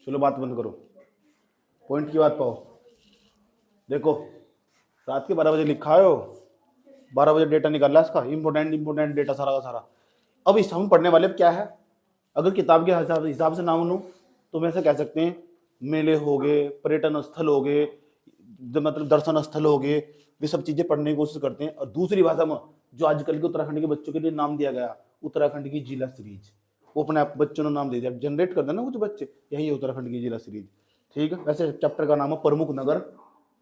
चलो बात बंद करो, पॉइंट की बात पाओ। देखो रात के 12 बजे लिखा है, 12 बजे डेटा निकाला इसका, इंपोर्टेंट डेटा सारा का सारा। अब इस हम पढ़ने वाले क्या है, अगर किताब के हिसाब से ना मानो तो मैं ऐसा कह सकते हैं मेले हो गए, पर्यटन स्थल हो गए, मतलब दर्शन स्थल हो गए, वे सब चीजें पढ़ने की कोशिश करते हैं। और दूसरी भाषा में जो आजकल के उत्तराखंड के बच्चों के लिए नाम दिया गया, उत्तराखंड की जिला सीरीज, वो अपने आप बच्चों ने नाम दे दिया, जनरेट कर देना कुछ बच्चे, यही है उत्तराखंड की जिला सीरीज। ठीक है, वैसे चैप्टर का नाम है प्रमुख नगर,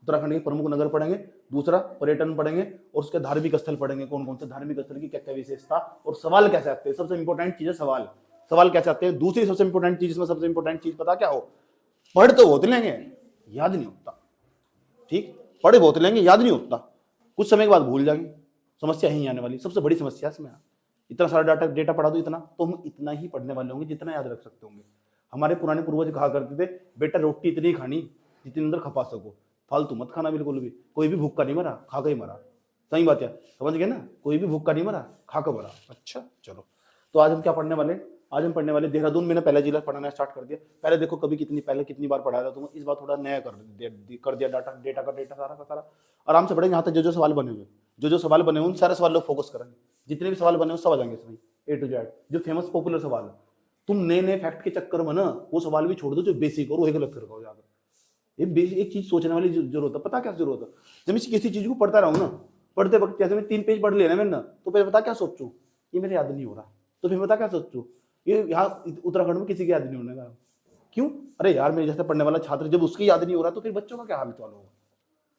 उत्तराखंड के प्रमुख नगर पढ़ेंगे, दूसरा पर्यटन पढ़ेंगे, और उसके धार्मिक स्थल पढ़ेंगे, कौन कौन से धार्मिक स्थल की क्या क्या विशेषता, और सवाल कैसे आते हैं, सबसे इंपॉर्टेंट चीज है सवाल, सवाल कैसे आते हैं। दूसरी सबसे इंपॉर्टेंट चीज, इसमें सबसे इंपॉर्टेंट चीज पता क्या हो, पढ़ तो बहुत लेंगे याद नहीं होता। ठीक, पढ़े बहुत लेंगे याद नहीं होता, कुछ समय के बाद भूल जाएंगे, समस्या यही आने वाली, सबसे बड़ी समस्या इसमें। इतना सारा डेटा पढ़ा दो इतना, तो हम इतना ही पढ़ने वाले होंगे जितना याद रख सकते होंगे। हमारे पुराने पूर्वज कहा करते थे बेटा रोटी इतनी खानी जितनी अंदर खपा सको, फालतू मत खाना बिल्कुल भी। कोई भी भूखा नहीं मरा, खा के ही मरा। सही बात है, समझ गए ना, कोई भी भूखा नहीं मरा, खा के मरा। अच्छा चलो, तो आज हम क्या पढ़ने वाले, आज हम पढ़ने वाले देहरादून। मैंने पहला जिला पढ़ाना स्टार्ट कर दिया। पहले देखो कभी कितनी बार पढ़ाया था तुम्हें, इस बार थोड़ा नया कर दिया डेटा का डेटा सारा का सारा। आराम से पढ़ेंगे, यहाँ तक जो सवाल बने हुए, जो सवाल बने हुए उन सारे सवालों पर फोकस करेंगे। जितने भी सवाल बने हुए सब आ जाएंगे इसमें, A to Z, जो फेमस पॉपुलर सवाल है। तुम नए नए फैक्ट के चक्कर में ना वो सवाल भी छोड़ दो जो बेसिक और वो गलत कर पाओ जाकर। एक चीज सोचने वाली जरूरत है, पता क्या जरूरत है, जब मैं किसी चीज को पढ़ता रहूं ना, पढ़ते वक्त जैसे मैं 3 पेज पढ़ लेना मैंने, तो फिर पता क्या सोचूं, ये मेरे याद नहीं हो रहा, तो फिर पता क्या सोचूं, ये यहाँ उत्तराखंड में किसी के याद नहीं होने का। क्यों? अरे यार मेरे जैसे पढ़ने वाला छात्र जब उसकी याद नहीं हो रहा तो फिर बच्चों का क्या हाल चाल होगा।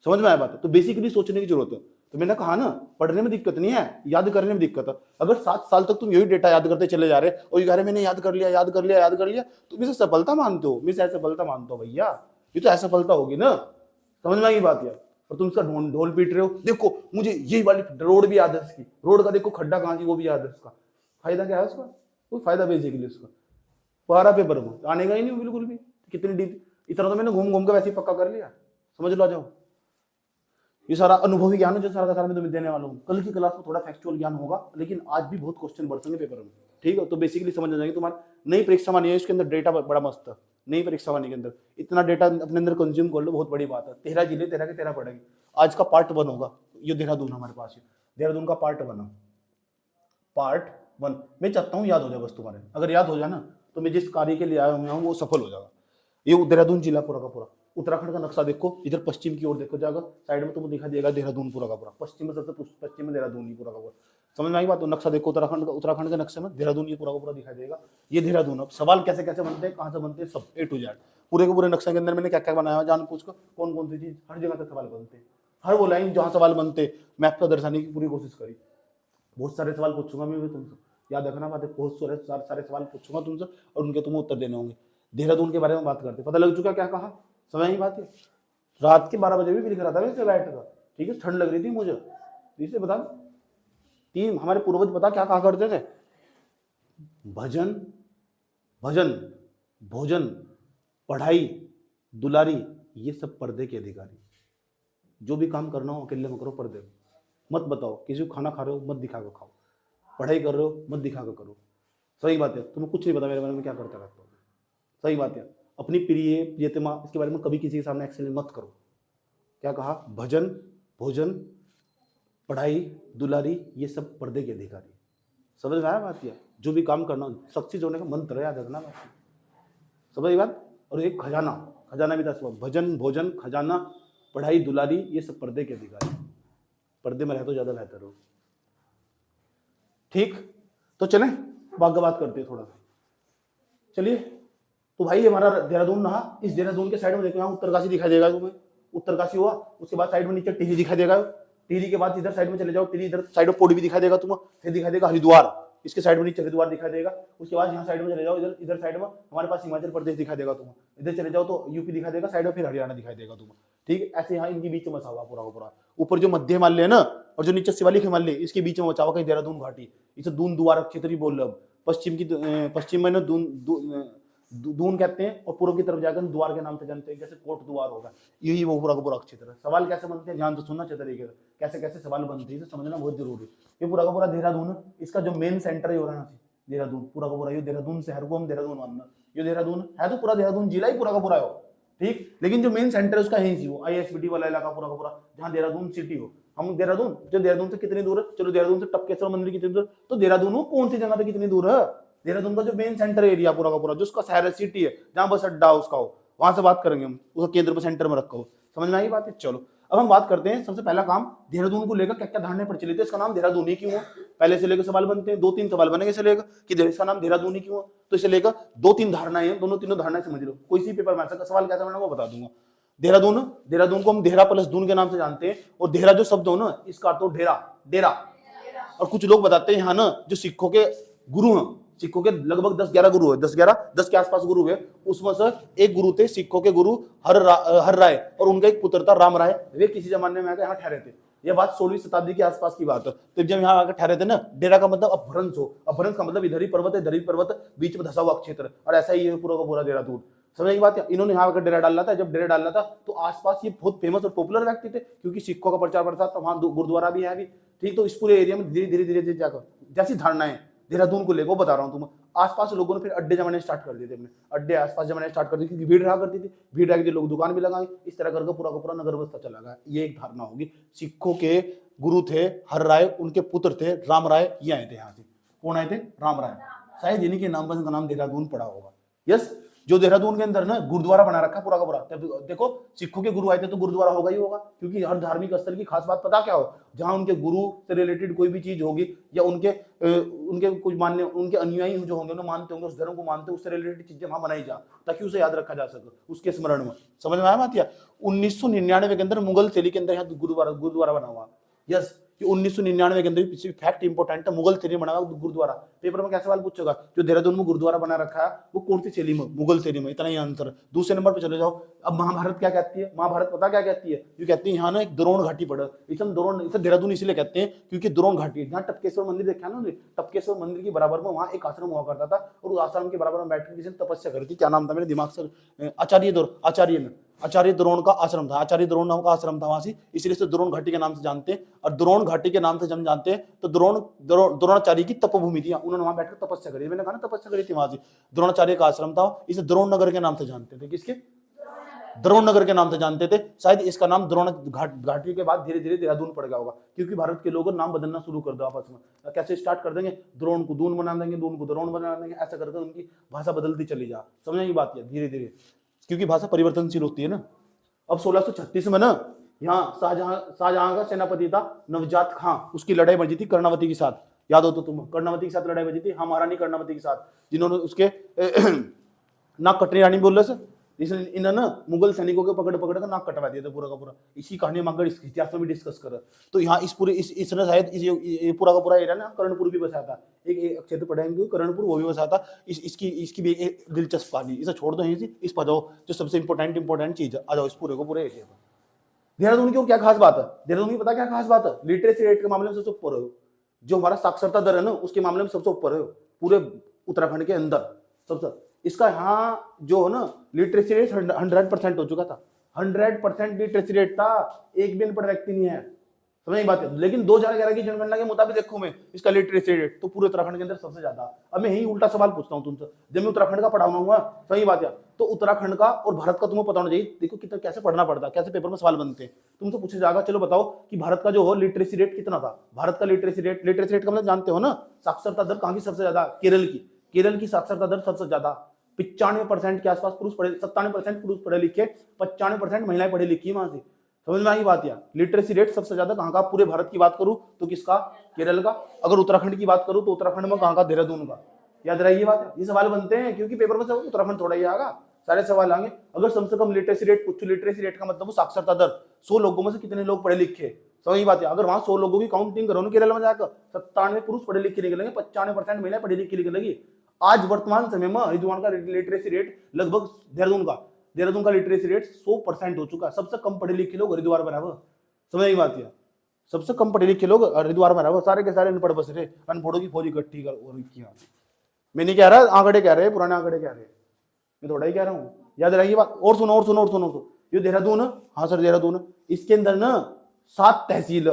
समझ में आया बात है? तो बेसिकली सोचने की जरूरत है। तो मैंने कहा ना, पढ़ने में दिक्कत नहीं है, याद करने में दिक्कत है। अगर 7 साल तक तुम यही डेटा याद करते चले जा रहे और ये कह रहे मैंने याद कर लिया, तुम इसे सफलता मानते हो? मैं असफलता मानता हूँ भैया, ये तो असफलता होगी ना। समझ में आई बात यार? और तुम इसका ढोल पीट रहे हो, देखो मुझे यही वाली रोड भी याद है इसकी, रोड का देखो खड्डा कहाँ थी वो भी याद है इसका। फायदा क्या है उसका? कोई फायदा बेसिकली उसका 12 पेपर में आने का ही नहीं बिल्कुल भी। कितनी डीप, इतना तो मैंने घूम घूम के वैसे ही पक्का कर लिया, समझ लो। आ जाओ, ये सारा अनुभवी ज्ञान है जो सारा का सारा मैं तुम्हें देने वाला हूँ। कल की क्लास में थोड़ा फैक्चुअल ज्ञान होगा, लेकिन आज भी बहुत क्वेश्चन बढ़ते पेपर में। ठीक है, तो बेसिकली समझ आ जाएंगे। तुम्हारा नई परीक्षा मानी है, इसके अंदर डेटा बड़ा मस्त है। नई परीक्षा मानी के अंदर इतना डेटा अपने अंदर कंज्यूम कर लो, बहुत बड़ी बात है। 13 जिले, 13 के 13 पढ़ेंगे। आज का पार्ट 1 होगा, ये देहरादून हमारे पास है, देहरादून का पार्ट 1 है। पार्ट 1 मैं चाहता हूँ याद हो जाए बस तुम्हारे। अगर याद हो जाए ना तो मैं जिस कार्य के लिए आया हूँ वो सफल हो जाएगा। ये देहरादून जिला पूरा का पूरा, उत्तराखंड का नक्शा देखो, इधर पश्चिम की ओर देखो जाएगा, साइड में तुमको दिखाई देगा देहरादून पूरा का पूरा। पश्चिम में सबसे पश्चिम में देहरादून ही पूरा का पूरा। समझ में आई बात? तो नक्शा देखो उत्तराखंड के नक्शे में देहरादून ये पूरा का पूरा दिखाई देगा। ये देहरादून। अब सवाल कैसे कैसे बनते हैं, कहाँ से बनते हैं, सब A to Z पूरे के पूरे नक्शे के अंदर मैंने क्या क्या बनाया जान पूछ कर, कौन कौन सी चीज हर जगह से सवाल बनते हैं। हर वो लाइन जहाँ सवाल बनते मैप का दर्शाने की पूरी कोशिश करी। बहुत सारे सवाल पूछूंगा मैं तुमसे, याद रखना बात है। बहुत सारे सवाल पूछूंगा तुमसे और उनके तुम्हें उत्तर देने होंगे। देहरादून के बारे में बात करते, पता लग चुका क्या कहा, समझ ही बात है। रात के 12 बजे भी लिख रहा था वैसे बैठ कर, ठीक है, ठंड लग रही थी मुझे। इसे बता, तीन हमारे पूर्वज पता क्या कहा करते थे, भजन भजन भोजन पढ़ाई दुलारी ये सब पर्दे के अधिकारी। जो भी काम करना हो अकेले में करो, पर्दे में मत बताओ। किसी को खाना खा रहे हो मत दिखा कर खाओ, पढ़ाई कर रहे हो मत दिखा कर करो। सही बात है, तुम्हें कुछ नहीं पता मेरे बारे में क्या करता रहता हूँ। सही बात है, अपनी प्रियतमा इसके बारे में कभी किसी के सामने एक्सेल मत करो। क्या कहा, भजन भोजन पढ़ाई दुलारी ये सब पर्दे के अधिकारी। समझ में आया बात? जो भी काम करना सक्सेस होने का मंत्र याद रखना बात, समझ बात। और एक खजाना, खजाना भी था, भजन भोजन खजाना पढ़ाई दुलारी ये सब पर्दे के अधिकारी। पर्दे में रहे तो ज्यादा बेहतर हो। ठीक, तो चलें बात करते हैं थोड़ा सा। चलिए, तो भाई हमारा देहरादून रहा। इस देहरादून के साइड में देखो, यहाँ उत्तरकाशी दिखाई देगा तुम्हें, उत्तरकाशी हुआ। उसके बाद साइड में नीचे टिहरी दिखाई देगा, टिहरी के बाद इधर साइड में चले जाओ, टिहरी इधर साइड में पौड़ी भी दिखाई देगा तुम्हें, फिर दिखाई देगा हरिद्वार, इसके साइड में नीचे हरिद्वार दिखाई देगा। उसके बाद यहाँ साइड में चले जाओ, इधर साइड में हमारे पास हिमाचल प्रदेश दिखाई देगा तुम्हें, इधर चले जाओ तो यूपी दिखाई देगा साइड में, फिर हरियाणा दिखाई देगा तुम्हें। ठीक, ऐसे यहाँ इनके बीच में बसा हुआ पूरा का पूरा। ऊपर जो मध्य हिमालय है ना और जो नीचे शिवालिक हिमालय, इसके बीच में बचा हुआ कहीं देहरादून घाटी, इसे दून दुआर क्षेत्र बोल रहे। पश्चिम में दून कहते हैं और पूर्व की तरफ जाकर द्वार के नाम से जानते हैं, जैसे कोट द्वार होगा। यही वो पूरा का पूरा क्षेत्र है। सवाल कैसे बनते हैं ध्यान से सुनना, तरीके से कैसे कैसे सवाल बनते हैं समझना बहुत जरूरी है। ये पूरा का पूरा देहरादून, इसका जो मेन सेंटर है वाराणसी, देहरादून पूरा का पूरा, ये देहरादून शहर को हम देहरादून मानना, ये देहरादून है तो पूरा देहरादून जिला ही पूरा का पूरा हो, ठीक। लेकिन जो मेन सेंटर है उसका है वो ISBT वाला इलाका पूरा का पूरा, जहाँ देहरादून सिटी हो। हम देहरादून, जो देहरादून से कितनी दूर है, चलो देहरादून से टपकेश्वर मंदिर कितनी दूर, तो देहरादून वो कौन सी जगह पे कितनी दूर है, देहरादून का जो मेन सेंटर एरिया पूरा का पूरा, जो उसका शहर है, सिटी है, जहाँ बस अड्डा उसका हो, वहां से बात करेंगे हम, उसका केंद्र पर सेंटर में रखा हो। समझ में आई बात है। चलो अब हम बात करते हैं, सबसे पहला काम देहरादून को लेकर क्या क्या धारणाएं प्रचलित है, इसका नाम देहरादून ही क्यों है, पहले से लेकर सवाल बनते हैं, 2-3 सवाल बनेंगे इसे लेकर कि इसका नाम देहरादून ही क्यों है। तो इसे लेकर 2-3 धारणाएं हैं, दोनों तीनों धारणाएं समझ लो, कोई सी पेपर में ऐसा सवाल कैसा बना वो बता दूंगा। देहरादून, देहरादून को हम देहरा प्लस दून के नाम से जानते हैं, और देहरा जो शब्द हो ना, इसका अर्थ हो डेरा, डेरा। और कुछ लोग बताते हैं यहाँ ना, जो सिखों के गुरु हैं, सिखों के लगभग 10-11 गुरु है, 10 के आसपास गुरु है, उसमें से एक गुरु थे सिखों के गुरु हर राय, और उनका एक पुत्र था राम राय। वे किसी जमाने में आकर यहाँ ठहरे थे, यह बात 16वीं शताब्दी के आसपास की बात है। तो जब यहाँ आकर ठहरे थे ना, डेरा का मतलब अपभ्रंश हो, अपभ्रंश का मतलब इधर ही पर्वत है, इधर ही पर्वत, बीच में धसा हुआ क्षेत्र, और ऐसा ही पूरा का पूरा देहरादून। समझ की बात है। इन्होंने यहाँ आकर डेरा डाला था, जब डेरा डालना था तो आसपास ये बहुत फेमस और पॉपुलर व्यक्ति थे, क्योंकि सिखों का प्रचार प्रसार था, वहां गुरुद्वारा भी है अभी, ठीक। तो इस पूरे एरिया में धीरे धीरे जाकर जैसी धारणाएं देहरादून को लेकर बता रहा हूँ तुम्हें, आसपास लोगों ने फिर अड्डे जमाने स्टार्ट कर दिए थे, अपने अड्डे आसपास जमाने स्टार्ट कर दी, क्योंकि भीड़ रहा करती थी, भीड़ रह लोग दुकान भी लगाए, इस तरह करके पूरा का पूरा नगर बसता चला गया। ये एक धारणा होगी। सिखों के गुरु थे हर राय, उनके पुत्र थे राम राय, ये आए थे यहाँ से। कौन आए थे? राम राय। शायद इन्हीं के नाम पर इनका नाम देहरादून पड़ा होगा। यस, जो देहरादून के अंदर ना गुरुद्वारा बना रखा पूरा का पूरा। देखो सिखों के गुरु आए थे तो गुरुद्वारा होगा ही होगा, क्योंकि हर धार्मिक स्थल की खास बात पता क्या हो, जहां उनके गुरु से रिलेटेड कोई भी चीज होगी, या उनके कुछ मानने, उनके अनुयायी जो होंगे उन्हें मानते होंगे, उस धर्म को मानते, उससे रिलेटेड चीजें वहां बनाई जा, ताकि उसे याद रखा जा सके, उसके स्मरण में। समझ में आया बात? 1999 के अंदर मुगल शैली के अंदर यहाँ गुरुद्वारा बना हुआ। यस, 1999 के अंदर फैक्ट इंपॉर्टेंट है, मुगल शैली बना हुआ गुरुद्वारा। पेपर में क्या सवाल पूछेगा, जो देहरादून में गुरुद्वारा बना रखा है वो कौन सी शैली में? मुगल शैली में। इतना ही आंसर। दूसरे नंबर पे चले जाओ। अब महाभारत क्या कहती है? महाभारत पता क्या कहती है? ये कहती है यहाँ ना एक द्रोण घाटी पड़ा, इसे देहरादून इसलिए कहते हैं क्योंकि द्रोण घाटी, जहाँ टपकेश्वर मंदिर देखा ना, टपकेश्वर मंदिर के बराबर में वहाँ एक आश्रम हुआ करता था, और उस आश्रम के बराबर में बैठकर किसी ने तपस्या करी थी। क्या नाम था, मेरे दिमाग से, आचार्य द्रोण का आश्रम था, आचार्य द्रोण नाम का आश्रम था वहां से, इसलिए से द्रोण घाटी के नाम से जानते हैं। और द्रोण घाटी के नाम से जब जानते हैं तो द्रोणाचार्य की तपोभूमि थी, उन्होंने वहां बैठकर तपस्या करी। मैंने कहा ना तपस्या करी थी वहां से, द्रोणाचार्य का आश्रम था। इसे द्रोण नगर के नाम से जानते थे। किसके? द्रोण नगर के नाम से जानते थे। शायद इसका नाम द्रोण घाटी के बाद धीरे धीरे देहरादून पड़ गया होगा, क्योंकि भारत के लोगों नाम बदलना शुरू कर दो आपस में। कैसे स्टार्ट कर देंगे? द्रोण को दून बना देंगे, दून को द्रोण बना देंगे, ऐसा करके उनकी भाषा बदलती चली जा। समझ की बात है? धीरे धीरे, क्योंकि भाषा परिवर्तनशील होती है ना। अब 1636 में ना यहाँ शाहजहां का सेनापति था नवजात खां, उसकी लड़ाई बजी थी कर्णावती के साथ। याद हो तो तुम, कर्णावती के साथ लड़ाई बजी थी, हम महारानी कर्णावती के साथ, जिन्होंने उसके नाक कटनी रानी बोल रहे, इसलिए इन्होंने मुगल सैनिकों के पकड़ कर नाक कटवा दिया था पूरा का पूरा। इसी कहानी में अगर इतिहास में भी डिस्कस कर, तो यहाँ इस पूरे इसने शायद ये पूरा का पूरा एरिया ना कर्णपुर भी बसाया था, एक क्षेत्र पढ़ेंगे कर्णपुर, वो भी बसाया था। इसकी भी एक दिलचस्प कहानी, इसे छोड़ दो यहीं से, इस पर जाओ जो सबसे इंपॉर्टेंट चीज है। आ जाओ इस पूरे को पूरे एरिया पर। देहरादून की क्या खास बात है? देहरादून की पता क्या खास बात है? लिटरेसी रेट के मामले में सबसे ऊपर है, जो हमारा साक्षरता दर है ना, उसके मामले में सबसे ऊपर है पूरे उत्तराखंड के अंदर सबसे। इसका यहाँ जो है ना लिटरेसी रेट 100% हो चुका था, 100% लिटरेसी रेट था, एक भी अनपढ़ व्यक्ति नहीं है। समझ बात है। लेकिन 2011 की जनगणना के मुताबिक देखो मैं इसका लिटरेसी रेट तो पूरे उत्तराखंड के अंदर सबसे ज्यादा। अब मैं यही उल्टा सवाल पूछता हूँ तुमसे, जब मैं उत्तराखंड का पढ़ाऊंगा हुआ, सही बात है, तो उत्तराखंड का और भारत का तुम्हें पता होना चाहिए। देखो कितना कैसे पढ़ना पड़ता है, कैसे पेपर में सवाल बनते हैं, तुमसे पूछा जाएगा। चलो बताओ कि भारत का जो हो लिटरेसी रेट कितना था? भारत का लिटरेसी रेट का मतलब जानते हो ना, साक्षरता दर कहाँ की सबसे ज्यादा? केरल की साक्षरता दर सबसे ज्यादा, 95% के आसपास पुरुष पढ़े, 97% पुरुष पढ़े लिखे, 95% महिलाएं पढ़ी लिखी वहां से। समझ में आई बात? या लिटरेसी रेट सबसे ज्यादा कहाँ का? पूरे भारत की बात करूं तो किसका? केरल का। अगर उत्तराखंड की बात करूं तो उत्तराखंड में कहाँ का? देहरादून का। याद रही ये बात? ये सवाल बनते हैं क्योंकि पेपर में सब उत्तराखंड थोड़ा ही आएगा, सारे सवाल आएंगे। अगर कम से कम लिटरेसी रेट पूछो, लिटरेसी रेट का मतलब वो साक्षरता दर, 100 लोगों में से कितने लोग पढ़े लिखे। सही बात है। अगर वहां 100 लोगों की काउंटिंग करो ना केरल में जाकर, 97 पुरुष पढ़े लिखे निकलेंगे, 95% महिलाएं पढ़ी लिखी निकलेगी। आज वर्तमान समय में हरिद्वार का लिटरेसी रेट लगभग देहरादून का लिटरेसी रेट 100% हो चुका है। सबसे कम पढ़े लिखे लोग हरिद्वार में रहो। समझ नहीं बात है? सबसे कम पढ़े लिखे लोग हरिद्वार में रहो, सारे के सारे अनपढ़ बस रहे, अनपढ़ों की फौज इकट्ठी कर। मैं नहीं कह रहा, आंकड़े कह रहे, पुराने आंकड़े कह रहे, मैं थोड़ा ही कह रहा हूँ। याद रखिए बात। और सुनो ये देहरादून, हाँ सर देहरादून, इसके अंदर ना 7 तहसील,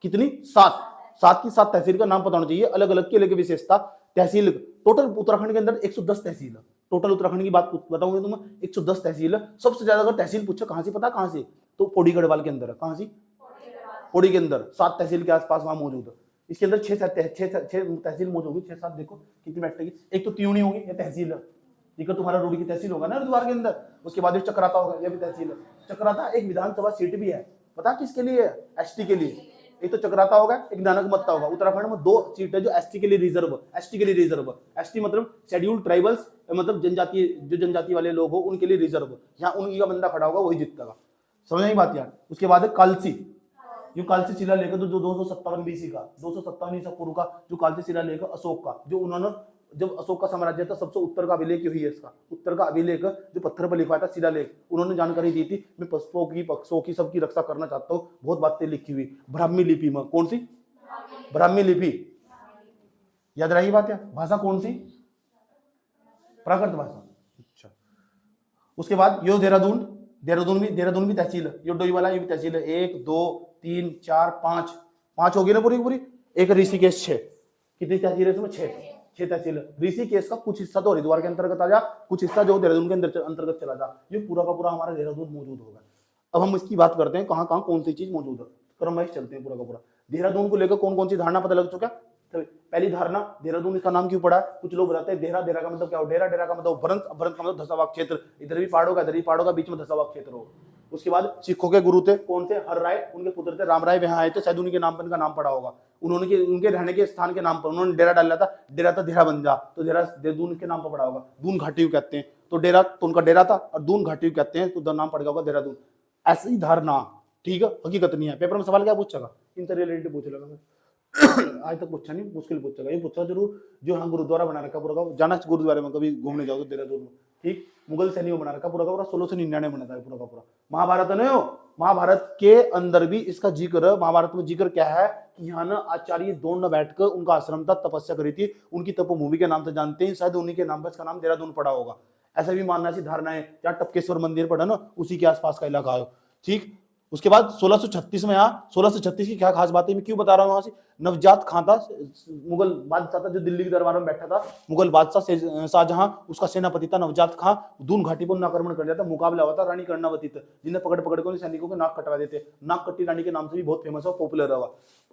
कितनी? 7 की 7 तहसील का नाम पता होना चाहिए, अलग अलग की अलग विशेषता। तहसील टोटल उत्तराखंड के अंदर 110 तहसील है। टोटल उत्तराखंड की बात बताऊंगा तुम्हें, 110 तहसील है। सबसे ज्यादा अगर तहसील पूछो कहां से, पता कहां से, तो पौड़ी गढ़वाल के अंदर है। कहां से? पौड़ी के अंदर 7 तहसील के आसपास वहां मौजूद है। इसके अंदर 6 तहसील मौजूद होगी, 6-7 देखो कितनी बैठेगी। एक तो त्यूणी होगी, ये तहसील है, ठीक है, तुम्हारा रूड़ी की तहसील होगा ना हरिद्वार के अंदर। उसके बाद चक्राता होगा, ये भी तहसील है। चक्राता एक विधानसभा सीट भी है, पता किसके लिए है? एसटी के लिए। एक तो चक्राता होगा, एक नानकमत्ता होगा। उत्तराखंड में 2 सीट है जो एसटी के लिए रिजर्व, एसटी के लिए रिजर्व। एसटी मतलब शेड्यूल्ड ट्राइबल्स, मतलब जनजाति, जो जनजाति वाले लोग हो उनके लिए रिजर्व। यहाँ उन्हीं का बंदा खड़ा होगा, वही जीतता। समझ नहीं बात यार। उसके बाद कालसी, जो कालसी शिलालेख है, तो जो 257 बीसी का, 257 ईसा पूर्व का जो कालसी शिलालेख है अशोक का, जो उन्होंने, जब अशोक का साम्राज्य था सबसे उत्तर का अभिलेख हुई है इसका। उत्तर का अभिलेख जो पत्थर पर लिखा था शिलालेख, उन्होंने जानकारी दी थी मैं पशुओं की, पक्षियों की, सबकी रक्षा करना चाहता हूँ। बहुत बातें लिखी हुई ब्राह्मी लिपि में। कौन सी? ब्राह्मी लिपि। याद रही बात है। भाषा कौन सी? प्राकृत भाषा। अच्छा। उसके बाद यो देहरादून, देहरादून भी तहसील है। यो डोईवाला, ये भी तहसील है। 1 2 3 4 5 होगी ना पूरी पूरी। एक ऋषिकेश 6। कितनी तहसील है इसमें? 6 तहसील है। ऋषिकेश का कुछ हिस्सा तो हरिद्वार के अंतर्गत आ जा, कुछ हिस्सा जो देहरादून के अंतर्गत चला जा। ये पूरा का पूरा हमारा देहरादून मौजूद होगा। अब हम इसकी बात करते हैं कहाँ कहाँ कौन सी चीज मौजूद है। क्रम वाइज चलते हैं पूरा का पूरा। देहरादून को लेकर कौन कौन सी धारणा पता लग चुका? पहली धारणा, देहरादून इसका नाम क्यों पड़ा? कुछ लोग बताते हैं देहरा, देहरा का मतलब क्या हो? डेरा, डेरा का मतलब भरंत, भरंत का मतलब धसा हुआ क्षेत्र। इधर भी पहाड़ों का, इधर भी पहाड़ों का, बीच में धसा हुआ क्षेत्र हो। उसके बाद सिखों के गुरु थे कौन थे? हर राय, उनके पुत्र थे राम राय, वहां आए थे, शायद उनके नाम पर इनका नाम पड़ा होगा। उन्होंने उनके रहने के स्थान के नाम पर उन्होंने डेरा डाला था। डेरा था देहरा बन जा, तो डेरा देहरादून के नाम पर पड़ा होगा। दून घाटी कहते हैं, तो डेरा तो उनका डेरा था, और दून घाटी कहते हैं, तो नाम पड़ गया होगा देहरादून। ऐसी धारणा, ठीक है, हकीकत नहीं है। पेपर में सवाल क्या पूछेगा? इनसे रिलेटेड पूछेगा। आज तक पूछा नहीं, मुश्किल पूछेगा। ये पूछा जरूर, जो हाँ गुरुद्वारा बना रखा पूरा का, जाना गुरुद्वारे में कभी घूमने जाओ तो देहरादून में, ठीक। मुगल सैनिकों बना रखा पूरा का पूरा, 1699 बना था पूरा का पूरा। महाभारत है ना, महाभारत के अंदर भी इसका जिक्र, महाभारत में जिक्र क्या है कि यहाँ ना आचार्य द्रोण बैठकर उनका आश्रम था, तपस्या करी थी, उनकी तपोभूमि के नाम से जानते हैं, शायद उन्हीं के नाम पर इसका नाम देहरादून पड़ा होगा। ऐसा भी मानना, ऐसी धारणा है। जहाँ टपकेश्वर मंदिर पड़ा ना, उसी के आसपास का इलाका है, ठीक। उसके बाद 1636 में यहाँ, 1636 की क्या खास बात है मैं क्यों बता रहा हूँ? वहां से नवजात खां था, मुगल बादशाह था, जो दिल्ली के दरबार में बैठा था, मुगल बादशाह शाहजहां, उसका सेनापति था नवजात खां। दून घाटी पर आक्रमण कर दिया था, मुकाबला हुआ था रानी कर्णावती था, जिन्हें पकड़ पकड़ कर सैनिकों के नाक कटवा देते। नाक कट्टी रानी के नाम से भी बहुत फेमस है, पॉपुलर हुआ।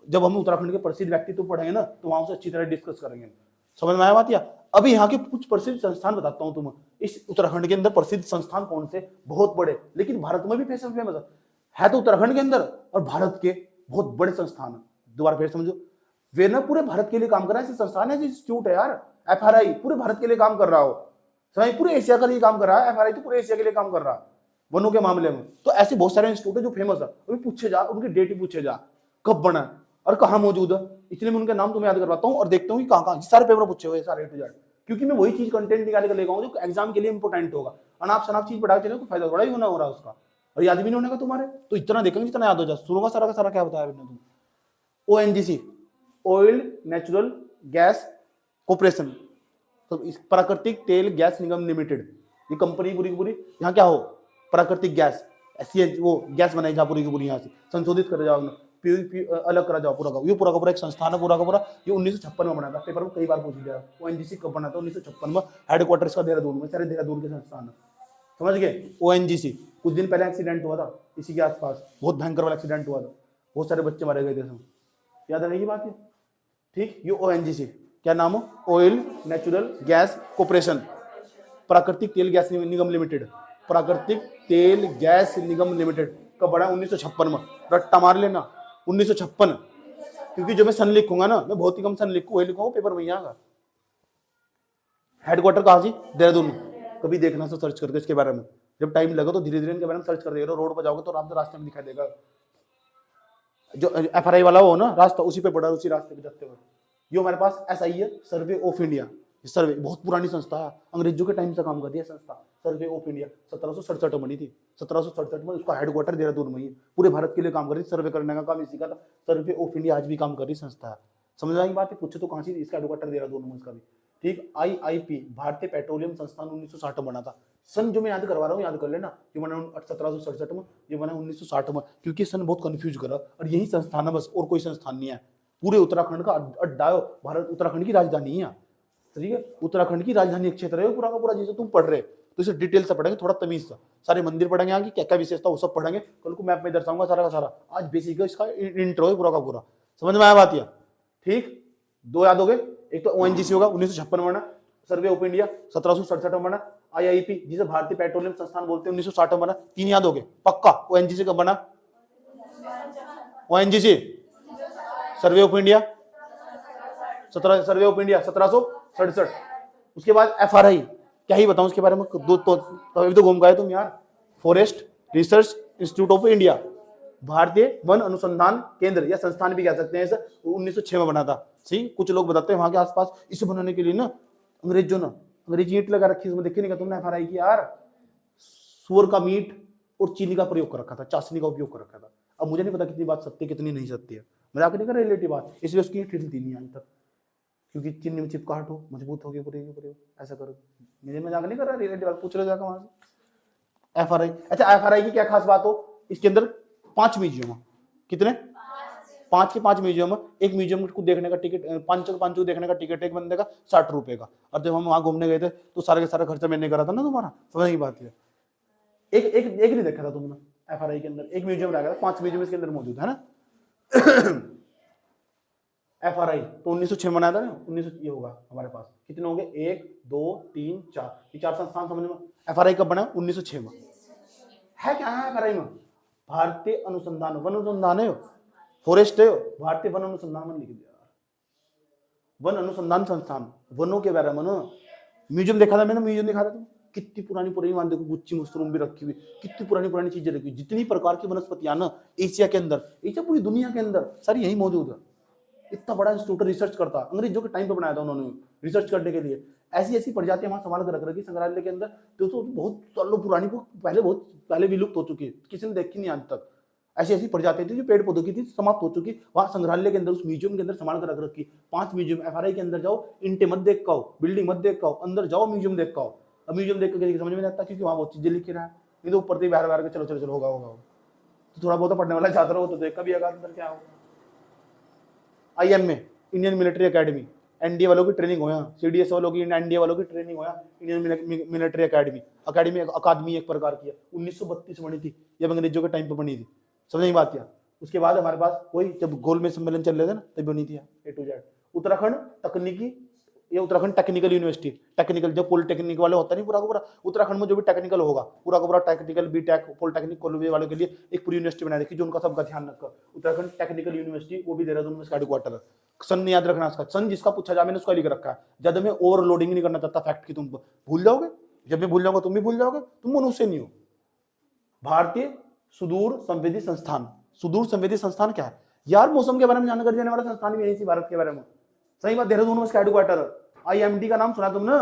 जब हम उत्तराखंड के प्रसिद्ध व्यक्तित्व पढ़ेंगे ना, तो वहां से अच्छी तरह डिस्कस करेंगे। समझ में आया बात? या अभी यहाँ के कुछ प्रसिद्ध संस्थान बताता हूँ तुम्हें। इस उत्तराखंड के अंदर प्रसिद्ध संस्थान कौन से? बहुत बड़े, लेकिन भारत में भी फेमस है तो उत्तराखंड के अंदर, और भारत के बहुत बड़े संस्थान है। दोबारा फिर समझो, वे ना पूरे भारत के लिए काम कर रहा है। ऐसे संस्थान है, इंस्टीट्यूट है यार, एफआरआई पूरे भारत के लिए काम कर रहा हो, समझ, पूरे एशिया के लिए काम कर रहा है। एफआरआई तो पूरे एशिया के लिए काम कर रहा है वनों के मामले में। तो ऐसे बहुत सारे इंस्टीट्यूट है जो फेमस है, अभी पूछे जा, उनकी डेट पूछे जा, कब बना और कहाँ मौजूद है। इसलिए मैं उनके नाम तुम्हें याद करवाता हूँ और देखता हूँ कि कहाँ सारे पेपर पूछे हुए सारे टू जेड, क्योंकि मैं वही चीज कंटेंट निकाल कर लेगा जो एग्जाम के लिए इंपोर्टेंट होगा। अनाप शनाप चीज पढ़ा चले तो फायदा थोड़ा ही होना हो रहा है उसका, और याद भी नहीं होने का तुम्हारे। तो इतना देखेंगे जितना याद हो जाए। सुनोगा सारा का सारा क्या बताया मैंने तुम? ONGC, oil natural gas corporation, तो प्राकृतिक तेल गैस निगम लिमिटेड, ये कंपनी पूरी की पूरी। यहाँ क्या हो? प्राकृतिक गैस, ऐसी वो गैस बनाई जा पूरी की पूरी, यहाँ से संशोधित कर जाओ, अलग करा जाओ पूरा का। ये पूरा का पूरा एक संस्थान है पूरा का पूरा। ये 1956 में बना था, पेपर में कई बार पूछ लिया। ओएनजीसी कब बना था? 1956 में। हेडक्वार्टर इसका देहरादून में, सारे देहरादून के संस्थान है, समझ गए? ओएनजीसी। कुछ दिन पहले एक्सीडेंट हुआ था इसी के आसपास, बहुत भयंकर वाला एक्सीडेंट हुआ था, बहुत सारे बच्चे मारे गए थे इसमें, याद रहेगी बात है, ठीक। ये ओएनजीसी क्या नाम हो? ऑयल नेचुरल गैस कॉर्पोरेशन, प्राकृतिक तेल गैस निगम लिमिटेड, प्राकृतिक तेल गैस निगम लिमिटेड। कब बना? 1956 में। रट्टा मार लेना 1956, क्योंकि जो मैं सन लिखूंगा ना, मैं बहुत ही कम सन लिखूंगा, वही लिखूंगा पेपर में आएगा। हेडक्वार्टर कहाँ जी? देहरादून में। कभी देखना से सर्च करके इसके बारे में, जब टाइम लगे तो धीरे धीरे इनके बारे में सर्च कर देगा। रोड पर जाओगे तो रास्ते में दिखाई देगा, जो एफआरआई वाला हो ना रास्ता, उसी पे पड़ा, उसी रास्ते पे जाते हुए। ये हमारे पास एसआई है, सर्वे ऑफ इंडिया। सर्वे बहुत पुरानी संस्था है, अंग्रेजों के टाइम से काम करती है संस्था। सर्वे ऑफ इंडिया 1767 में बनी थी, 1767 में। उसका हेडक्वार्टर देहरादून में ही, पूरे भारत के लिए काम कर रही, सर्वे करने का काम इसी का था। सर्वे ऑफ इंडिया आज भी काम कर रही संस्था है। समझ आएगी बात है? पूछे तो कहाँ से? इसका हेडक्वार्टर देहरादून में इसका भी, ठीक। आईआईपी, भारतीय पेट्रोलियम संस्थान, 1960 में बना था। सन जो मैं याद करवा रहा हूँ याद कर लेना, ये बना 1767 में, ये बना 1960 में, क्योंकि सन बहुत कंफ्यूज करा। और यही संस्थान है बस, और कोई संस्थान नहीं है। पूरे उत्तराखंड का अड्डा है भारत, उत्तराखंड की राजधानी है। ठीक है। उत्तराखंड की राजधानी क्षेत्र है पूरा का पूरा, जैसे तुम पढ़ रहे तो इसे डिटेल से पढ़ेंगे, थोड़ा तमीज से सारे मंदिर पढ़ेंगे, यहाँ की क्या क्या विशेषता वो सब पढ़ेंगे, कल को मैप में दर्शाऊंगा सारा का सारा। आज बेसिक इसका इंट्रो है पूरा का पूरा, समझ में आया बात या? ठीक, दो याद हो गए, एक तो ओएनजीसी होगा 1956 में बना, सर्वे ऑफ इंडिया 1767 में बना, आईआईपी जिसे भारतीय पेट्रोलियम संस्थान बोलते हैं 1960 में बना। तीन याद हो गए पक्का। ओएनजीसी कब बना? ONGC survey of India 1767। उसके बाद एफआरआई, क्या ही बताऊं उसके बारे में, दो तो घूम गए तुम यार। Forest research institute of India, भारतीय वन अनुसंधान केंद्र या संस्थान भी कह सकते हैं, इसे 1906 में बना था। सही, कुछ लोग बताते हैं वहां के आसपास इसे बनाने के लिए ना अंग्रेजों ने अंग्रेजी ईंट लगा रखी, उसमें देखे नहीं तुमने एफआरआई की यार, सुअर का मीट और चीनी का प्रयोग कर रखा था, चाशनी का उपयोग कर रखा था। अब मुझे नहीं पता कितनी बात सत्य कितनी नहीं सत्य है, मजाक नहीं कर रहा रिलेटिव बात, इसलिए उसकी हिलती नहीं आज तक, क्योंकि चीनी में चिपकाहट हो, मजबूत हो गई पूरी ऐसा करो। मुझे मजाक नहीं कर रहा रिलेटिव बात, पूछ लो जाकर वहां से। एफआरआई, अच्छा एफआरआई की क्या खास बात हो, इसके अंदर 5 म्यूजियम, कितने? 5 के 5 म्यूजियम। एक म्यूजियम को देखने का टिकट, पांच देखने का टिकट एक बंदे का 60 रुपए का। और जब हम वहां घूमने गए थे तो सारे का सारा खर्चा मैंने करा था ना तुम्हारा, समझ की बात है। एक नहीं देखा था तुमने एफआरआई के अंदर, एक म्यूजियम रह गया, 5 म्यूजियम इसके अंदर मौजूद है ना। एफआरआई तो 1906 में बनाया था ना, 1900 ये होगा हमारे पास, कितने होंगे 1 2 3 4, ये 4 संस्थान समझ में। एफआरआई कब बना? 1906 में। है क्या है एफआरआई में? भारतीय अनुसंधान, वन अनुसंधान है, फॉरेस्ट है, भारतीय वन अनुसंधान में लिख दिया, वन अनुसंधान संस्थान, वनों के बारे में ना। म्यूजियम देखा था मैंने, म्यूजियम देखा था तुम, कितनी पुरानी मान देखो, गुच्ची मशरूम भी रखी हुई, कितनी पुरानी चीजें रखी हुई, जितनी प्रकार की वनस्पतियां ना एशिया के अंदर, एशिया पूरी दुनिया के अंदर सारी यही मौजूद है। इतना बड़ा इंस्टीट्यूट रिसर्च करता, अंग्रेजों के टाइम पे बनाया था उन्होंने रिसर्च करने के लिए। ऐसी प्रजातियां वहां संभाल कर रख रखी संग्रहालय के अंदर, तो बहुत सालों पुरानी, बहुत पहले विलुप्त हो चुकी है, किसी ने देखी नहीं आज तक। ऐसी प्रजातियां थी जो पेड़ पौधों की थी, समाप्त हो चुकी, वहां संग्रहालय के अंदर उस म्यूजियम के अंदर संभाल कर रख रखी। 5 म्यूजियम। एफआरआई के अंदर जाओ, इंटे मत देख का हो, बिल्डिंग मत देख का हो, अंदर जाओ म्यूजियम देख का हो। अब म्यूजियम देख कर समझ में नहीं आता, क्योंकि वहां बहुत चीजें लिखी रहा है, नहीं तो ऊपर से बाहर के चलो होगा। तो थोड़ा बहुत पढ़ने वाला छात्र हो तो देख का भी आगा अंदर क्या होगा। IMA, Indian military academy, NDA वालों की ट्रेनिंग होया, सीडीएस वालों की, एनडीए वालों की ट्रेनिंग होया, इंडियन मिलिट्री एकेडमी। अकादमी एक प्रकार की है, 1932 बनी थी, जब अंग्रेजों के टाइम पे बनी थी, समझ नहीं बात किया। उसके बाद हमारे पास कोई जब गोलमेज सम्मेलन चल रहे थे ना, तब बनी थी A to Z। उत्तराखंड तकनीकी, ये उत्तराखंड टेक्निकल यूनिवर्सिटी, टेक्निकल जो पॉलिटेक्निक वाले होता नहीं पूरा का पूरा, उत्तराखंड में जो भी टेक्निकल होगा पूरा का पूरा टेक्निकल, बीटेक, पॉलिटेक्निक कॉलेज वालों के लिए एक पूरी यूनिवर्सिटी बना रखी, जो उनका सबका ध्यान रखा। उत्तराखंड टेक्निकल यूनिवर्सिटी, वो भी देहरादून में इसका हेडक्वार्टर है। सन याद रखना इसका, सन जिसका पूछा जाए मैंने उसका लिख रखा है। जब मैं ओवरलोडिंग नहीं करना चाहता फैक्ट की, तुम भूल जाओगे, जब मैं भूल जाऊंगा तुम भी भूल जाओगे, तुम मनुष्य नहीं हो। भारतीय सुदूर संवेदी संस्थान, सुदूर संवेदी संस्थान क्या है यार? मौसम के बारे में जानकारी देने वाला संस्थान भी यही भारत के बारे में। सही बात, देहरादून में इसका हेडक्वार्टर है। आईएमडी का नाम सुना तुमने?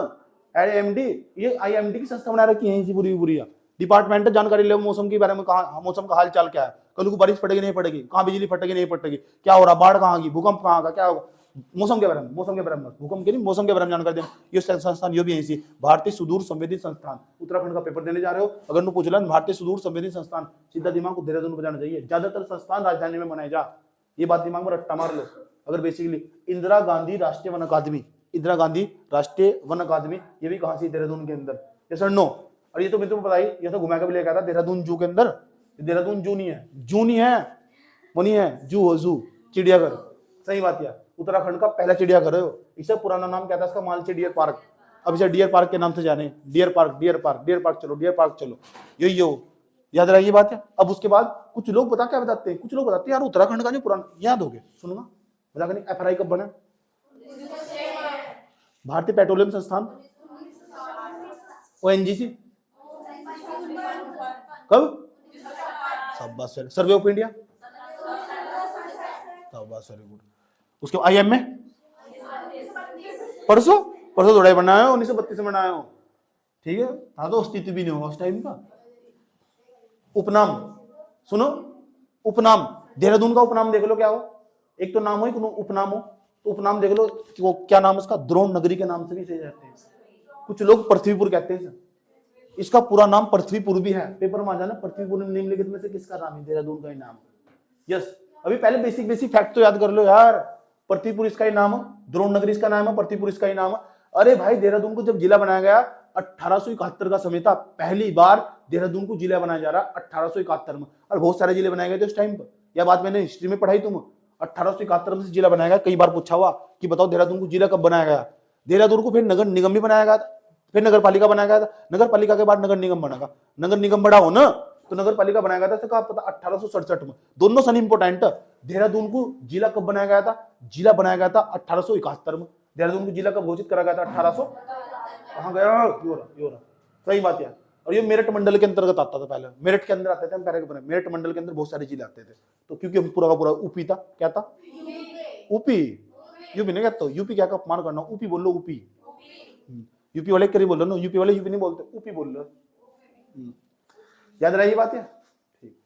आईएमडी, ये आईएमडी की संस्था बना रखी है यहीं से पूरी डिपार्टमेंट जानकारी ले मौसम के बारे में, कहाँ मौसम का हाल चाल क्या है, कल को बारिश पड़ेगी नहीं पड़ेगी, कहाँ बिजली फटेगी नहीं फटेगी, क्या हो रहा, बाढ़ कहाँ की, भूकंप कहाँ का, क्या होगा, मौसम के बारे में, भूकंप के नहीं, मौसम के बारे में जानकारी देना। ये संस्थान ये भी यहीं से, भारतीय सुदूर संवेदी संस्थान। उत्तराखंड का पेपर देने जा रहे हो, अगर तुम पूछ लो भारतीय सुदूर संवेदी संस्थान, सीधा दिमाग को देहरादून बजाना चाहिए। ज्यादातर संस्थान राजधानी में बनाए जा, ये बात दिमाग में रट्टा मार लो। अगर बेसिकली इंदिरा गांधी राष्ट्रीय वन अकादमी, इंदिरा गांधी राष्ट्रीय वन अकादमी, ये भी कहां से? देहरादून के अंदर। ये सर नो, और ये तो मैं तुम्हें बताई, ये तो घुमा के भी लेकर आता देहरादून जू के अंदर। देहरादून जू नहीं है, जू नहीं है, वो नहीं है, जू हो, जू चिड़ियाघर। सही बात है, उत्तराखंड का पहला चिड़ियाघर है। इसे पुराना नाम क्या था इसका? Malsi deer park. अब इसे डियर पार्क के नाम से जाने, डियर पार्क चलो, यही हो, याद रही बात है। अब उसके बाद कुछ लोग क्या बताते हैं, कुछ लोग बताते हैं यार उत्तराखंड का जो पुराना, याद हो गया, सुनो ना, बता। एफआरआई कब बना? भारतीय पेट्रोलियम संस्थान, ओएनजीसी कब? Survey of India, very good. उसके आईएमए परसों थोड़ा बनाया हो, 1932 में बनाया हो, ठीक है। था तो अस्तित्व भी नहीं होगा उस टाइम का। उपनाम सुनो, उपनाम देहरादून का उपनाम देख लो क्या हो, एक तो नाम हो, एक उपनाम हो। तो उपनाम देख लो कि वो क्या नाम है इसका, द्रोण नगरी के नाम से भी सही जाते हैं। कुछ लोग पृथ्वीपुर कहते हैं, इसका पूरा नाम पृथ्वीपुर भी है, पेपर में आ जाना पृथ्वीपुर निम्नलिखित में से किसका नाम है? देहरादून का ही नाम। यस, अभी पहले बेसिक फैक्ट तो याद कर लो यार। पृथ्वीपुर इसका ही नाम है, द्रोण नगरी इसका नाम है, पृथ्वीपुर इसका ही नाम है। अरे भाई देहरादून को जब जिला बनाया गया 1871 का समय था, पहली बार देहरादून को जिला बनाया जा रहा 1871 में। और बहुत सारे जिले बनाए गए थे उस टाइम पर, यह बात मैंने हिस्ट्री में पढ़ाई। तुम 1871 में से जिला बनाया गया। कई बार पूछा हुआ कि बताओ देहरादून को जिला कब बनाया गया। देहरादून को फिर नगर निगम भी बनाया गया था, फिर नगर पालिका बनाया गया था, नगर पालिका के बाद नगर निगम बना। नगर निगम बड़ा हो ना तो नगर पालिका बनाया गया था, कहा पता 1867 में। दोनों सन इंपोर्टेंट। देहरादून को जिला कब बनाया गया था? जिला बनाया गया था 1871 में। देहरादून को जिला कब घोषित करा गया था? 1800 कहां गया? यो रहा। सही बात है। और ये मेरठ मंडल के अंतर्गत आता था पहले, मेरठ के अंदर आते थे हम पहले। मेरठ मंडल के अंदर बहुत सारे जिले आते थे, तो क्योंकि हम पूरा का पूरा ऊपी था। क्या था? ऊपी। यूपी नहीं कहता, यूपी क्या का अपमान करना, ऊपी बोल लो, ऊपी। यूपी वाले करीब बोल लो ना, यूपी वाले यूपी नहीं बोलते, ऊपी बोल लो। याद रही बात है? ठीक,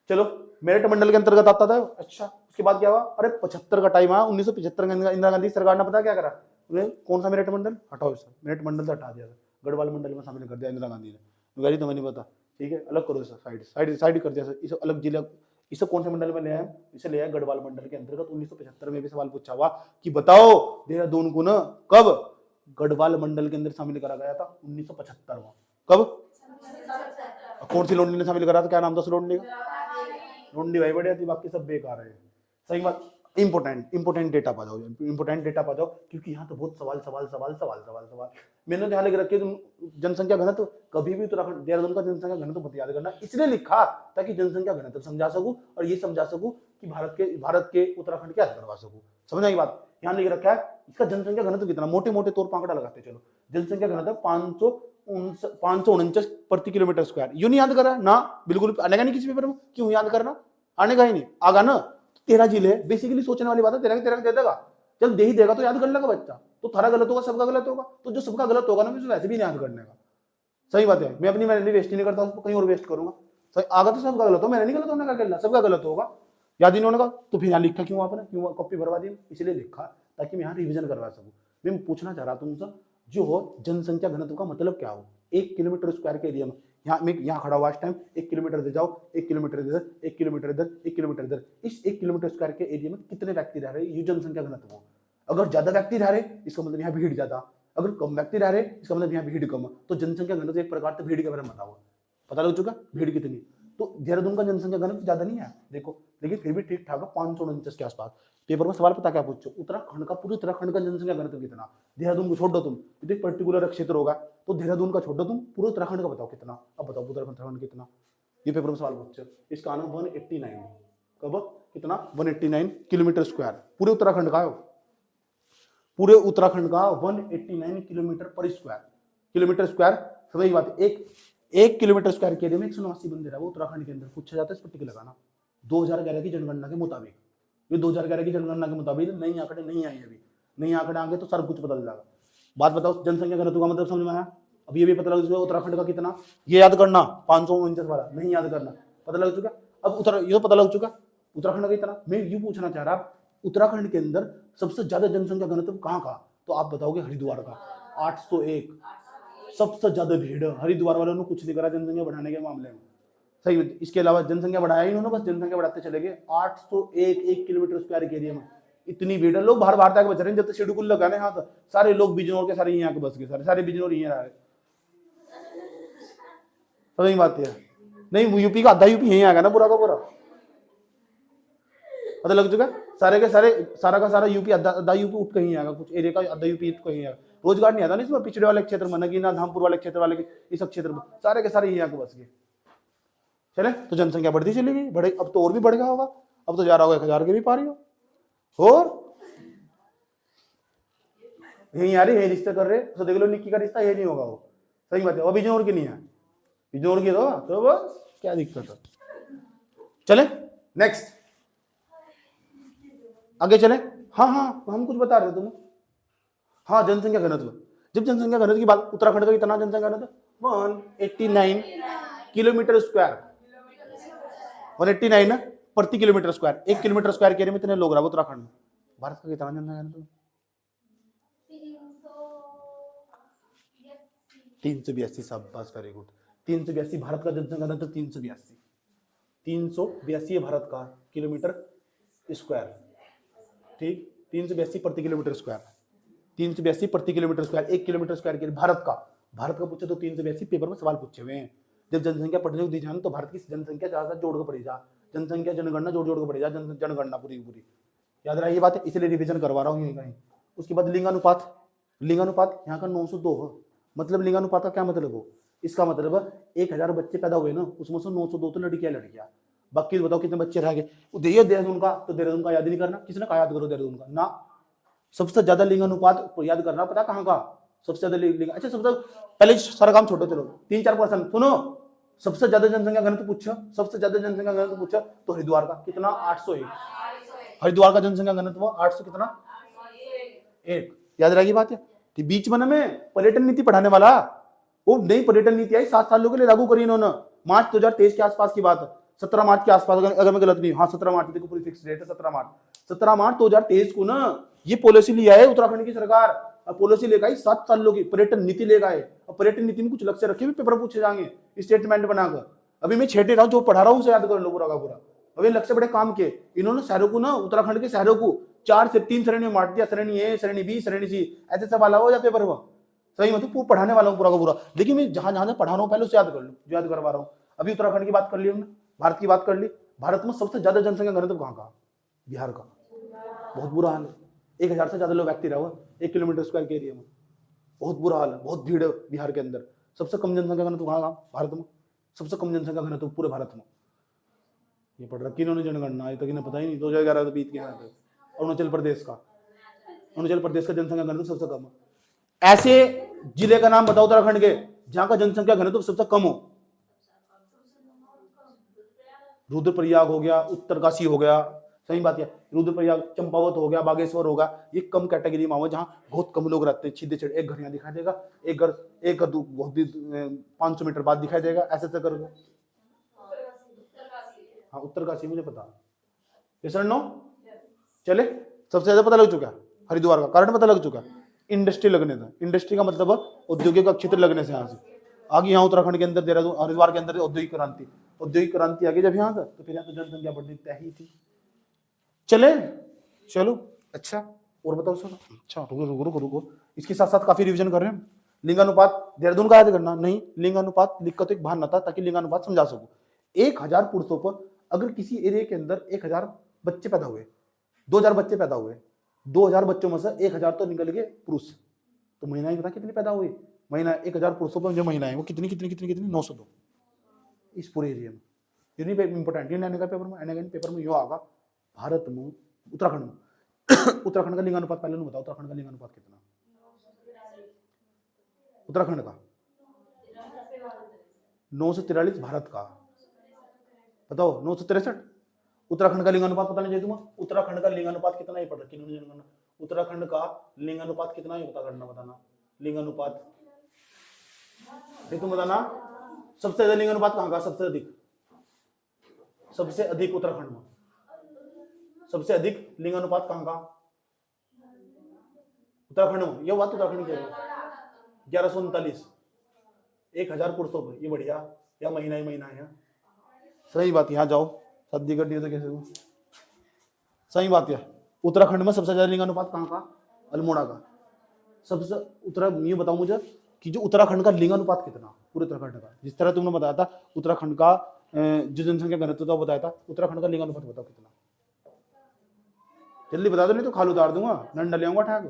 चलो मेरठ मंडल के अंतर्गत आता था। अच्छा, उसके बाद क्या हुआ? अरे 75 का टाइम आया, 1975 में इंदिरा गांधी सरकार ने पता क्या करा? कौन सा मेरठ मंडल हटाओ, मेरट मंडल से हटा दिया था, गढ़वाल मंडल में शामिल कर दिया इंदिरा गांधी ने। गरी तुम्हें नहीं पता, ठीक है, अलग करो इसे, साइड कर दिया इसे, अलग जिला। इसे कौन से मंडल में ले आए? इसे ले आए गढ़वाल मंडल के अंतर्गत। 1975 में भी सवाल पूछा हुआ कि बताओ देहरादून को ना कब गढ़वाल मंडल के अंदर शामिल करा गया था? 1975 में। कब? कौन सी लोंडी ने शामिल करा था? क्या नाम था उस लोंडी का? लोंडी भाई बढ़िया थी, बाकी सब बेकार है। सही बात। इंपोर्टेंट डेटा पा जाओ, इंपोर्टेंट डेटा पा जाओ, क्योंकि यहाँ तो बहुत सवाल। मैंने ध्यान लग रखे जनसंख्या घनत्व, कभी भी उत्तराखंड देहरादून का जनसंख्या घनत्व मत याद करना, इसलिए लिखा ताकि जनसंख्या घनत्व समझा सकूं और ये समझा सकूं कि भारत के उत्तराखंड क्या करवा सकूं। समझ आई बात? यहाँ लिख रखा है इसका जनसंख्या घनत्व कितना, मोटे मोटे तौर पर आंकड़ा लगाते चलो। जनसंख्या घनत्व 549 प्रति किलोमीटर स्क्वायर। यूं नहीं याद करा ना, बिल्कुल आनेगा नहीं किसी पेपर में। क्यों याद करना? आनेगा ही नहीं, आगा ना। तेरा जिले बेसिकली सोचने वाली बात है, तेरा दे देगा, जब दे ही देगा तो याद कर लेगा बच्चा। तो थारा गलत होगा, सबका गलत होगा, तो जो सबका गलत होगा ना मैं वैसे भी नहीं याद करने का। सही बात है, मैं अपनी मेहनत वेस्ट ही नहीं करता, उसको कहीं और वेस्ट करूंगा। सही आगा तो सबका गलत हो, मैंने नहीं गलत होने का कहना, सबका गलत होगा। याद ही नहीं होने का तो फिर यहाँ लिखा क्यों आपने? क्यों कॉपी भरवा दी? इसलिए लिखा ताकि मैं यहाँ रिविजन करवा सकूं। मैं पूछना चाह रहा तुमसे, जो हो जनसंख्या घनत्व का मतलब क्या हो? 1 किलोमीटर स्क्वायर के एरिया में, यहाँ खड़ा हुआ इस टाइम, 1 किलोमीटर दे जाओ, 1 किलोमीटर इधर, 1 किलोमीटर इधर, 1 किलोमीटर इधर, इस 1 किलोमीटर स्क्वायर के एरिया में कितने व्यक्ति रह रहे हैं? ये जनसंख्या घनत्व हो। अगर ज्यादा व्यक्ति रह रहे इसका मतलब यहाँ भीड़ ज्यादा, अगर कम व्यक्ति रह रहे इसका मतलब यहाँ भीड़ कम। तो जनसंख्या घनत्व एक प्रकार से भीड़ के बारे में बताओ, पता लग चुका भीड़ कितनी। तो देहरादून का जनसंख्या घनत्व ज्यादा नहीं है देखो, लेकिन फिर भी ठीक ठाक है, 549 के आसपास। पेपर में सवाल पता क्या पूछो? उत्तराखंड का, पूरे उत्तराखंड का जनसंख्या घनत्व कितना? देहरादून को छोड़ दो तुम, एक पर्टिकुलर क्षेत्र होगा, तो देहरादून का छोड़ दो तुम, पूरे उत्तराखंड का बताओ कितना। अब बताओ उत्तराखंड कितना? ये पेपर में सवाल पूछो। इसका आना 189। कब? कितना? 189 किलोमीटर स्क्वायर पूरे उत्तराखंड का है। पूरे उत्तराखंड का 189 किलोमीटर पर स्क्वायर, किलोमीटर स्क्वायर। समझ बात? एक किलोमीटर स्क्वायर के एरिया में 189 बंदे रहा वो उत्तराखंड के अंदर। पूछा जाता है इस पर टिक लगाना। 2011 की जनगणना के मुताबिक, ये 2011 की जनगणना के मुताबिक नई आंकड़े नहीं आए अभी, नई आंकड़े आएंगे तो सब कुछ बदल जाएगा। बात बताओ जनसंख्या घनत्व का मतलब समझ में आया? अब ये भी पता लग चुका उत्तराखंड का कितना, ये याद करना 549 वाला नहीं याद करना, पता लग चुका। अब ये पता लग चुका उत्तराखंड का कितना। मैं ये पूछना चाह रहा उत्तराखंड के अंदर सबसे ज्यादा जनसंख्या घनत्व कहाँ का? तो आप बताओगे हरिद्वार का 801, सबसे ज्यादा भीड़ हरिद्वार वालों ने कुछ नहीं करा जनसंख्या बढ़ाने के मामले में। सही, इसके अलावा जनसंख्या बढ़ाया इन्होंने, बस जनसंख्या बढ़ाते चले गए। 801 1 किलोमीटर स्क्वायर के एरिया में इतनी भीड़ है। लोग बाहर बाहर तक बच रहे हैं, जब तक शेड्यूल लगाने हाथ सारे लोग बिजनौर के सारे यहाँ के बस गए, सारे बिजनौर यहाँ रहे। समझ बात है? नहीं, यूपी का आधा यूपी यहीं आ गया ना पूरा का पूरा, पता लग चुका। सारे के सारे, सारा का सारा यूपी, आधा यूपी उठ कहीं आएगा, कुछ एरिया का आधा यूपी कहीं आएगा। रोजगार नहीं आता ना इसमें, पिछड़े वाले क्षेत्र में, नगीना धामपुर वाले क्षेत्र वाले इस क्षेत्र में सारे के सारे यहाँ के बस गए। चले तो जनसंख्या बढ़ती चली गई, बढ़े, अब तो और भी बढ़ गया होगा, अब तो जा रहा होगा 1000 के भी पारी हो। और यही आ रही है रिश्ते कर रहे तो देख लो, निक्की का रिश्ता ये नहीं होगा वो। सही बात है, वो बिजनौर की नहीं है, बिजनौर की तो बस क्या दिक्कत है। चले नेक्स्ट, आगे चले। हाँ हम कुछ बता रहे थे तुम्हें। हाँ, जनसंख्या घनत्व, जब जनसंख्या घनत्व की बात, उत्तराखंड का कितना जनसंख्या घनत्व? 189 किलोमीटर स्क्वायर, 189 प्रति किलोमीटर स्क्वायर। 1 किलोमीटर स्क्वायर के एरिया में इतने लोग रहा उत्तराखंड में। भारत का कितना जनसंख्या घनत्व? 382। सब बस, वेरी गुड। 382 भारत का जनसंख्या घनत्व, 382 भारत का किलोमीटर स्क्वायर, ठीक, 382 प्रति किलोमीटर स्क्वायर। 382 प्रति किलोमीटर स्क्वायर, 1 किलोमीटर स्क्वायर के लिए भारत का पूछे तो 382 पेपर में सवाल पूछे हुए हैं। जब जनसंख्या पढ़ने को दी जाए तो भारत की जनसंख्या ज्यादा जोड़ के पढ़ी जा, जनसंख्या जनगणना जोड़ के पढ़ी जा, जनगणना पूरी पूरी याद रहा ये बात है, इसलिए रिवीजन करवा रहा हूँ कहीं। उसके बाद लिंगानुपात यहाँ का 902 हो, मतलब लिंगानुपात का क्या मतलब हो, इसका मतलब 1000 बच्चे पैदा हुए ना, उसमें से 902 तो लड़कियां, बाकी बताओ कितने बच्चे रह गए। देहरादून का, तो देहरादून का याद नहीं करना, किसने कहा याद करो देहरादून का ना। सबसे ज्यादा लिंगानुपात याद करना, पता कहाँ का सबसे ज्यादा लिंग। अच्छा सबसे पहले सारा काम छोड़ो, चलो 3-4% सुनो। सबसे ज्यादा जनसंख्या घनत्व पूछो, सबसे ज्यादा जनसंख्या घनत्व पूछो तो हरिद्वार का कितना 801, हरिद्वार का जनसंख्या घनत्व 800 कितना 1, याद रहेगी बात है। तो बीच में पर्यटन नीति पढ़ाने वाला, वो नई पर्यटन नीति आई 7 सालों के लिए लागू करी इन्होंने, मार्च 2023 के आसपास की बात है, 17 मार्च के आसपास, अगर मैं गलत नहीं, हाँ 17 मार्च, देखो पूरी फिक्स डेट है 17 मार्च 2023 को ना ये पॉलिसी लिया है उत्तराखंड की सरकार। अब पॉलिसी लेकर आई 7 सालों की पर्यटन नीति लेकर आए, और पर्यटन नीति में कुछ लक्ष्य रखे हुए पेपर पूछे जाएंगे स्टेटमेंट बनाकर। अभी मैं छेटे रहा हूँ, जो पढ़ा रहा हूँ उसे याद कर लो पूरा का पूरा। अभी लक्ष्य बड़े काम के, इन्होंने शहरों को ना, उत्तराखंड के शहरों को 4 से 3 श्रेणी में बांट दिया, श्रेणी ए, श्रेणी बी, श्रेणी सी, ऐसे सवाल हो या पेपर हुआ सही, मतलब पढ़ाने वाला हूँ पूरा का पूरा। लेकिन मैं जहां जहां पढ़ा रहा हूँ पहले उसे याद कर लो, जो याद करवा रहा हूँ। अभी उत्तराखंड की बात कर ली हमने, भारत की बात कर ली। भारत में सबसे ज्यादा जनसंख्या घनत्व कहाँ का, बिहार का, बहुत बुरा हाल है। 1000 से ज्यादा लोग व्यक्ति रहा हुआ 1 किलोमीटर स्क्वायर के एरिया में, बहुत बुरा हाल है, बहुत भीड़ है बिहार के अंदर। सबसे कम जनसंख्या घनत्व कहाँ का, भारत में, सबसे कम जनसंख्या घनत्व पूरे भारत में। ये पढ़ रखी इन्होंने जनगणना, ये तक इन्हें पता ही नहीं, 2011 तो बीत गया। अरुणाचल प्रदेश का जनसंख्या घनत्व सबसे कम है। ऐसे जिले का नाम बताओ उत्तराखंड के जहां का जनसंख्या घनत्व सबसे कम हो। रुद्रप्रयाग हो गया, उत्तरकाशी हो गया, सही बात है, रुद्रप्रयाग, चंपावत हो गया, बागेश्वर होगा, ये कम कैटेगरी में हो जहां बहुत कम लोग रहते हैं। सीधे एक घर यहाँ दिखाई देगा, एक घर 500 मीटर बाद दिखाई देगा, ऐसे करोगे। हाँ उत्तरकाशी मुझे पता है, सर नो चले। सबसे ज्यादा पता लग चुका है हरिद्वार का, कारण पता लग चुका है, इंडस्ट्री लगने से। इंडस्ट्री का मतलब औद्योगिक क्षेत्र लगने से यहाँ से आगे, यहाँ उत्तराखंड के अंदर, देहरादून, हरिद्वार के अंदर औद्योगिक क्रांति आगे जब यहाँ था, तो फिर यहाँ तो जनसंख्या बढ़नी तय ही थी। चलो अच्छा और बताओ सर। अच्छा रुको, इसके साथ साथ काफी रिवीजन कर रहे हैं। लिंगानुपात देहरादून का याद करना नहीं, लिंगानुपात लिख कर तो एक बहाना था ताकि लिंगानुपात समझा सको। 1000 पुरुषों पर अगर किसी एरिया के अंदर 1000 बच्चे पैदा हुए, 2000 बच्चे पैदा हुए, 2000 बच्चों में से 1000 तो निकल गए पुरुष, तो महिलाएं पता कितनी पैदा हुई। महिला 1000 पुरुषों पर जो महिलाएं वो कितनी 902 इस पूरे एरिया में। इंपोर्टेंट पेपर में यो आगा, भारत में, उत्तराखंड में उत्तराखंड का लिंगानुपात पहले नहीं बताओ, उत्तराखंड का लिंगानुपात कितना, उत्तराखंड का 943, भारत का बताओ 963। उत्तराखंड का लिंगानुपात पता नहीं चाहिए तुम्हें, उत्तराखंड का लिंगानुपात कितना ही पड़ रहा है, उत्तराखंड का लिंगानुपात कितना ही पता करना, बताना लिंगानुपात तुम बताना। सबसे ज्यादा लिंगानुपात कहाँ का, सबसे अधिक उत्तराखंड में, सबसे अधिक लिंगानुपात कहाँ का, उत्तराखंड में। ये बात उत्तराखंड की 1139, 1000 पुरुषों पर, ये बढ़िया, या महीना है सही बात। यहाँ जाओ शादी कर दी तो कैसे हो, सही बात है। उत्तराखंड में सबसे ज्यादा लिंगानुपात कहाँ का, अल्मोड़ा का। सबसे ये बताओ मुझे कि जो उत्तराखंड का लिंगानुपात कितना पूरे उत्तराखंड का, जिस तरह तुमने बताया था उत्तराखंड का जो जनसंख्या घनत्व था बताया था, उत्तराखंड का लिंगानुपात बताओ कितना, जल्दी बता दो नहीं तो खाल उतार दूंगा, डंडा ले आऊंगा ठाक।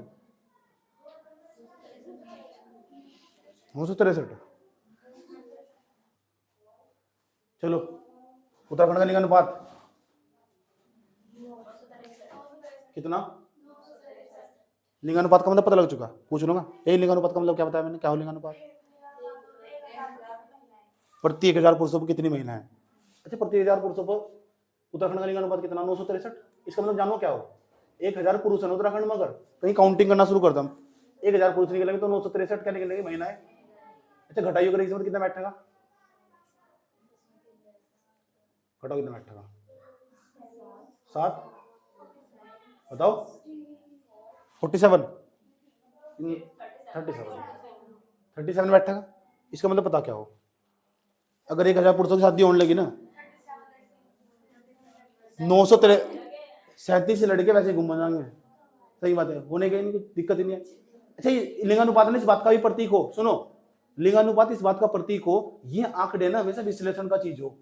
963। चलो उत्तराखंड का लिंगानुपात कितना, लिंगानुपात का मतलब पता लग चुका, पूछ लूंगा। यही लिंगानुपात का मतलब क्या बताया मैंने, क्या हो लिंगानुपात, प्रति 1000 पुरुषों पर कितनी महिलाएं। अच्छा प्रति 1000 पुरुषों पर उत्तराखंड का लिंगानुपात कितना, 963। इसका मतलब जानो क्या हो, 1000 पुरुष है उत्तराखंड में, अगर कहीं काउंटिंग करना शुरू कर दम, 1000 पुरुष निकलेंगे तो 963 क्या निकलेंगे महिलाएं। अच्छा घटाइयो करेगी इसमें कितना बैठेगा, घटाओ कितना बैठेगा, 7 बताओ, 47 37 बैठेगा। इसका मतलब पता क्या हो, अगर 1000 पुरुषों की शादी होने लगी ना, 937 लड़के वैसे घूम जाएंगे, सही बात है, होने के नहीं, कुछ दिक्कत ही नहीं है। अच्छा, ये लिंगानुपात ने इस बात का भी प्रतीक हो, सुनो, लिंगानुपात इस बात का प्रतीक हो, ये आंकड़े ना हमेशा विश्लेषण का चीज हो,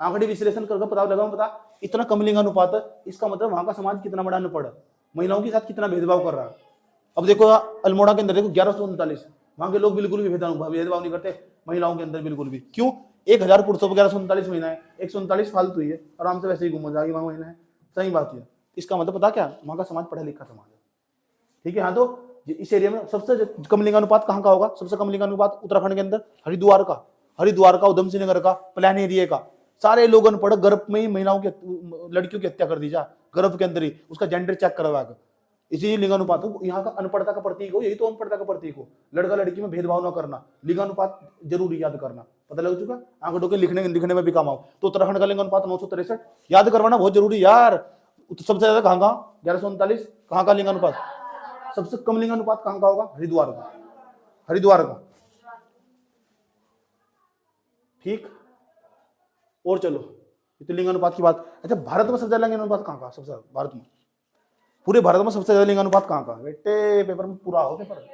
आंकड़े विश्लेषण करके पता लगा, पता इतना कम लिंगानुपात है, इसका मतलब वहां का समाज कितना बड़ा अनपढ़, महिलाओं के साथ कितना भेदभाव कर रहा है। अब देखो अल्मोड़ा के अंदर देखो 1139, वहां के लोग बिल्कुल भी भेदभाव नहीं करते महिलाओं के अंदर, बिल्कुल भी। क्यों? 1000 पुरुषों 1139 महिला है, 139 फालतू ही है, आराम से वैसे ही घूम जाएगी वहां महिला है। सही बात है। इसका मतलब पता क्या, वहां का समाज पढ़ा लिखा समाज है, ठीक है। हाँ, तो इस एरिया में सबसे कम लिंगानुपात कहाँ का होगा? सबसे कम लिंगानुपात उत्तराखंड के अंदर हरिद्वार का, उधम सिंह नगर का, प्लान एरिया का। सारे लोग अनपढ़, गर्भ में ही महिलाओं की, लड़कियों की हत्या कर दी जा, गर्भ के अंदर ही, उसका जेंडर चेक करवा कर। इसी लिंगानुपात यहाँ का अनपढ़ता का प्रतीक हो, यही तो अनपढ़ता का प्रतीक हो, लड़का लड़की में भेदभाव ना करना। लिंगानुपात जरूरी याद करना, पता लग चुका, आंकड़ों के लिखने में भी काम आओ। तो उत्तराखंड का लिंगानुपात 963 याद करवाना बहुत जरूरी यार। सबसे ज्यादा कहाँ का? 1139। कहाँ का लिंगानुपात? सबसे कम लिंगानुपात कहाँ का होगा? हरिद्वार का। ठीक, और चलो, तो लिंगानुपात की बात। अच्छा, भारत में सबसे ज्यादा लिंगानुपात कहाँ का? सबसे भारत में, पूरे भारत में सबसे ज्यादा लिंगानुपात कहाँ का? बेटे पेपर में पूरा हो, पेपर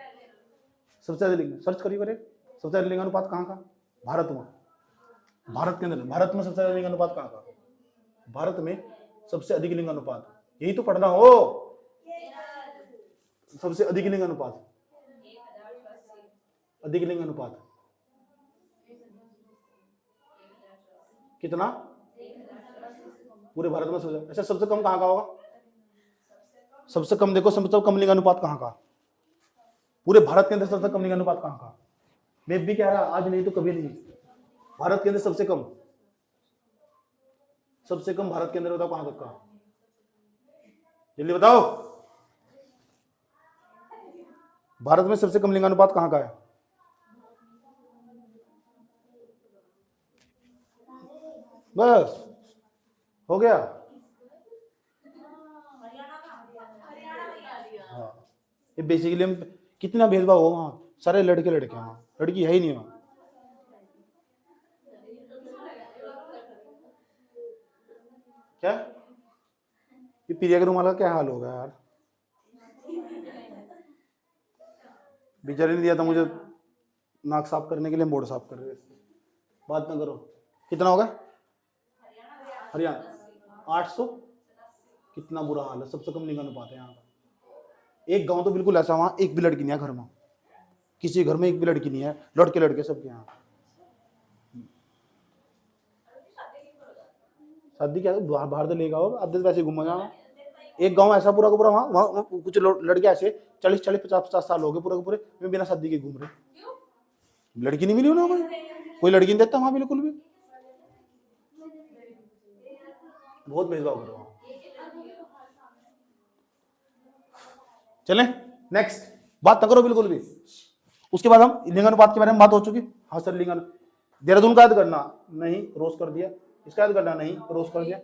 सबसे ज्यादा लिंग सर्च करिए बरे, सबसे ज्यादा लिंगानुपात कहाँ का? भारत में, भारत के अंदर, भारत में सबसे ज्यादा लिंगानुपात कहाँ का? भारत में सबसे अधिक लिंगानुपात, यही तो पढ़ना हो, सबसे अधिक लिंगानुपात, अधिक लिंगानुपात कितना? पूरे भारत में सबसे। अच्छा, सबसे कम कहाँ का होगा? सबसे कम देखो, सबसे कम लिंगानुपात कहाँ का? पूरे भारत के अंदर सबसे कम लिंगानुपात कहाँ का? मैं भी कह रहा, आज नहीं तो कभी नहीं, भारत के अंदर सबसे कम भारत के अंदर बताओ कहां तक का? जल्दी बताओ, भारत में सबसे कम लिंगानुपात कहां का है? बस हो गया। हाँ, ये बेसिकली हम कितना भेदभाव हो वहां, सारे लड़के वहां, लड़की है ही नहीं वहां। क्या ये प्रिया के रुमाल का क्या हाल होगा यार, बेचारे ने दिया था मुझे नाक साफ करने के लिए, मोड़ साफ कर रहे, बात ना करो। कितना होगा? हरियाणा 800, कितना बुरा हाल है, सबसे कम लिंगानुपात है यहाँ का। एक गांव तो बिल्कुल ऐसा, वहां एक भी लड़की नहीं है घर में, किसी घर में एक भी लड़की नहीं है, लड़के सबके यहाँ। शादी क्या बाहर से लेगा, अब वैसे घूमा जाओ। एक गांव ऐसा पूरा का पूरा, वहाँ कुछ लड़के ऐसे 40-40, 50-50 साल हो गए पूरे के पूरे में बिना शादी के घूम रहे, लड़की नहीं मिली उन्हें, कोई लड़की नहीं देता वहां बिल्कुल भी, बहुत भेदभाव कर रहा हूं। चलें नेक्स्ट, बात ना करो बिल्कुल भी। उसके बाद हम लिंगानुपात के बारे में बात हो चुकी। हाँ सर, देहरादून का याद करना नहीं, रोज कर दिया। इसका याद करना नहीं, रोज कर दिया।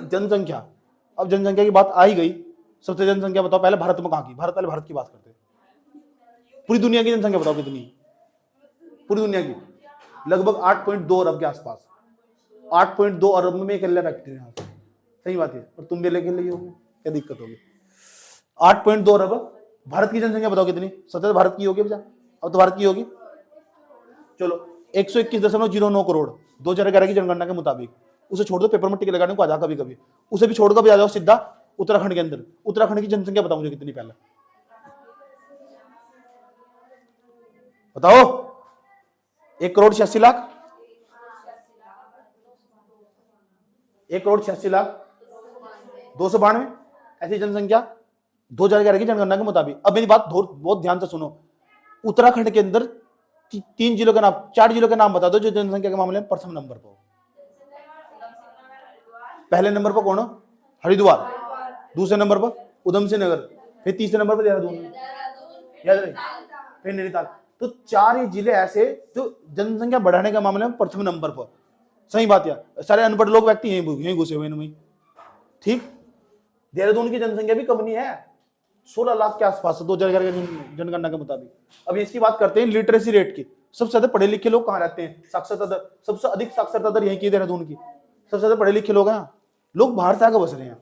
जनसंख्या, अब जनसंख्या की बात आ ही गई, सबसे जनसंख्या बताओ पहले भारत में कहाँ की? पहले भारत की बात करते हैं। पूरी दुनिया की जनसंख्या बताओ कितनी? पूरी दुनिया की लगभग 8.2 अरब के आसपास। 8.2 अरब में अकेले व्यक्ति है यहाँ से, सही बात है। और तुम भी लेके लिए होगे, क्या दिक्कत होगी? 8.2 अरब। भारत की जनसंख्या बताओ कितनी? सबसे भारत की होगी भैया, अब तो भारत की होगी। चलो 121.09 करोड़ 2011 की जनगणना के मुताबिक। उसे छोड़ दो, पेपर में टिक लगाने को आ जा कभी कभी, उसे भी छोड़कर भी आ जाओ सीधा उत्तराखंड के अंदर। उत्तराखंड की जनसंख्या बताओ मुझे कितनी पहले बताओ? 1,86,00,000, 1,86,00,292 ऐसी जनसंख्या 2011 की जनगणना के मुताबिक। अब मेरी बात बहुत ध्यान से सुनो। उत्तराखंड के अंदर 3 जिलों के नाम, 4 जिलों के नाम बता दो जो जनसंख्या के मामले में प्रथम नंबर पर हो। पहले नंबर पर कौन हो? हरिद्वार, दूसरे नंबर पर उधम सिंह नगर, फिर तीसरे नंबर पर देहरादून, याद रहे, फिर नैनीताल। तो 4 ही जिले ऐसे जो जनसंख्या बढ़ाने के मामले में प्रथम नंबर पर। सही बात है, सारे अनपढ़ लोग व्यक्ति यहीं घुसे हुए इनमें, ठीक। देहरादून की जनसंख्या भी कम नहीं है, 16 लाख के आसपास 2011 की जनगणना के मुताबिक। अब इसकी बात करते हैं लिटरेसी रेट की। सबसे ज्यादा पढ़े लिखे लोग कहाँ रहते हैं? साक्षरता दर, सबसे अधिक साक्षरता दर यहीं की देहरादून की। सबसे ज्यादा पढ़े लिखे लोग हैं, लोग बाहर से आकर बस रहे हैं,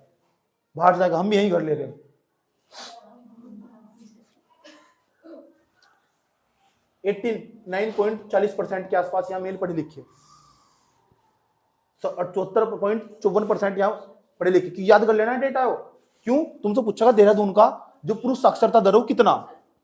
बाहर से आकर, हम भी यहीं घर ले रहे हैं। 89.40% के आसपास यहाँ मेल पढ़े लिखे, 74.54% यहाँ पढ़े लिखे की याद कर लेना है डेटा हो। क्यों? तुमसे पूछेगा देहरादून का जो पुरुष साक्षरता दर हो कितना,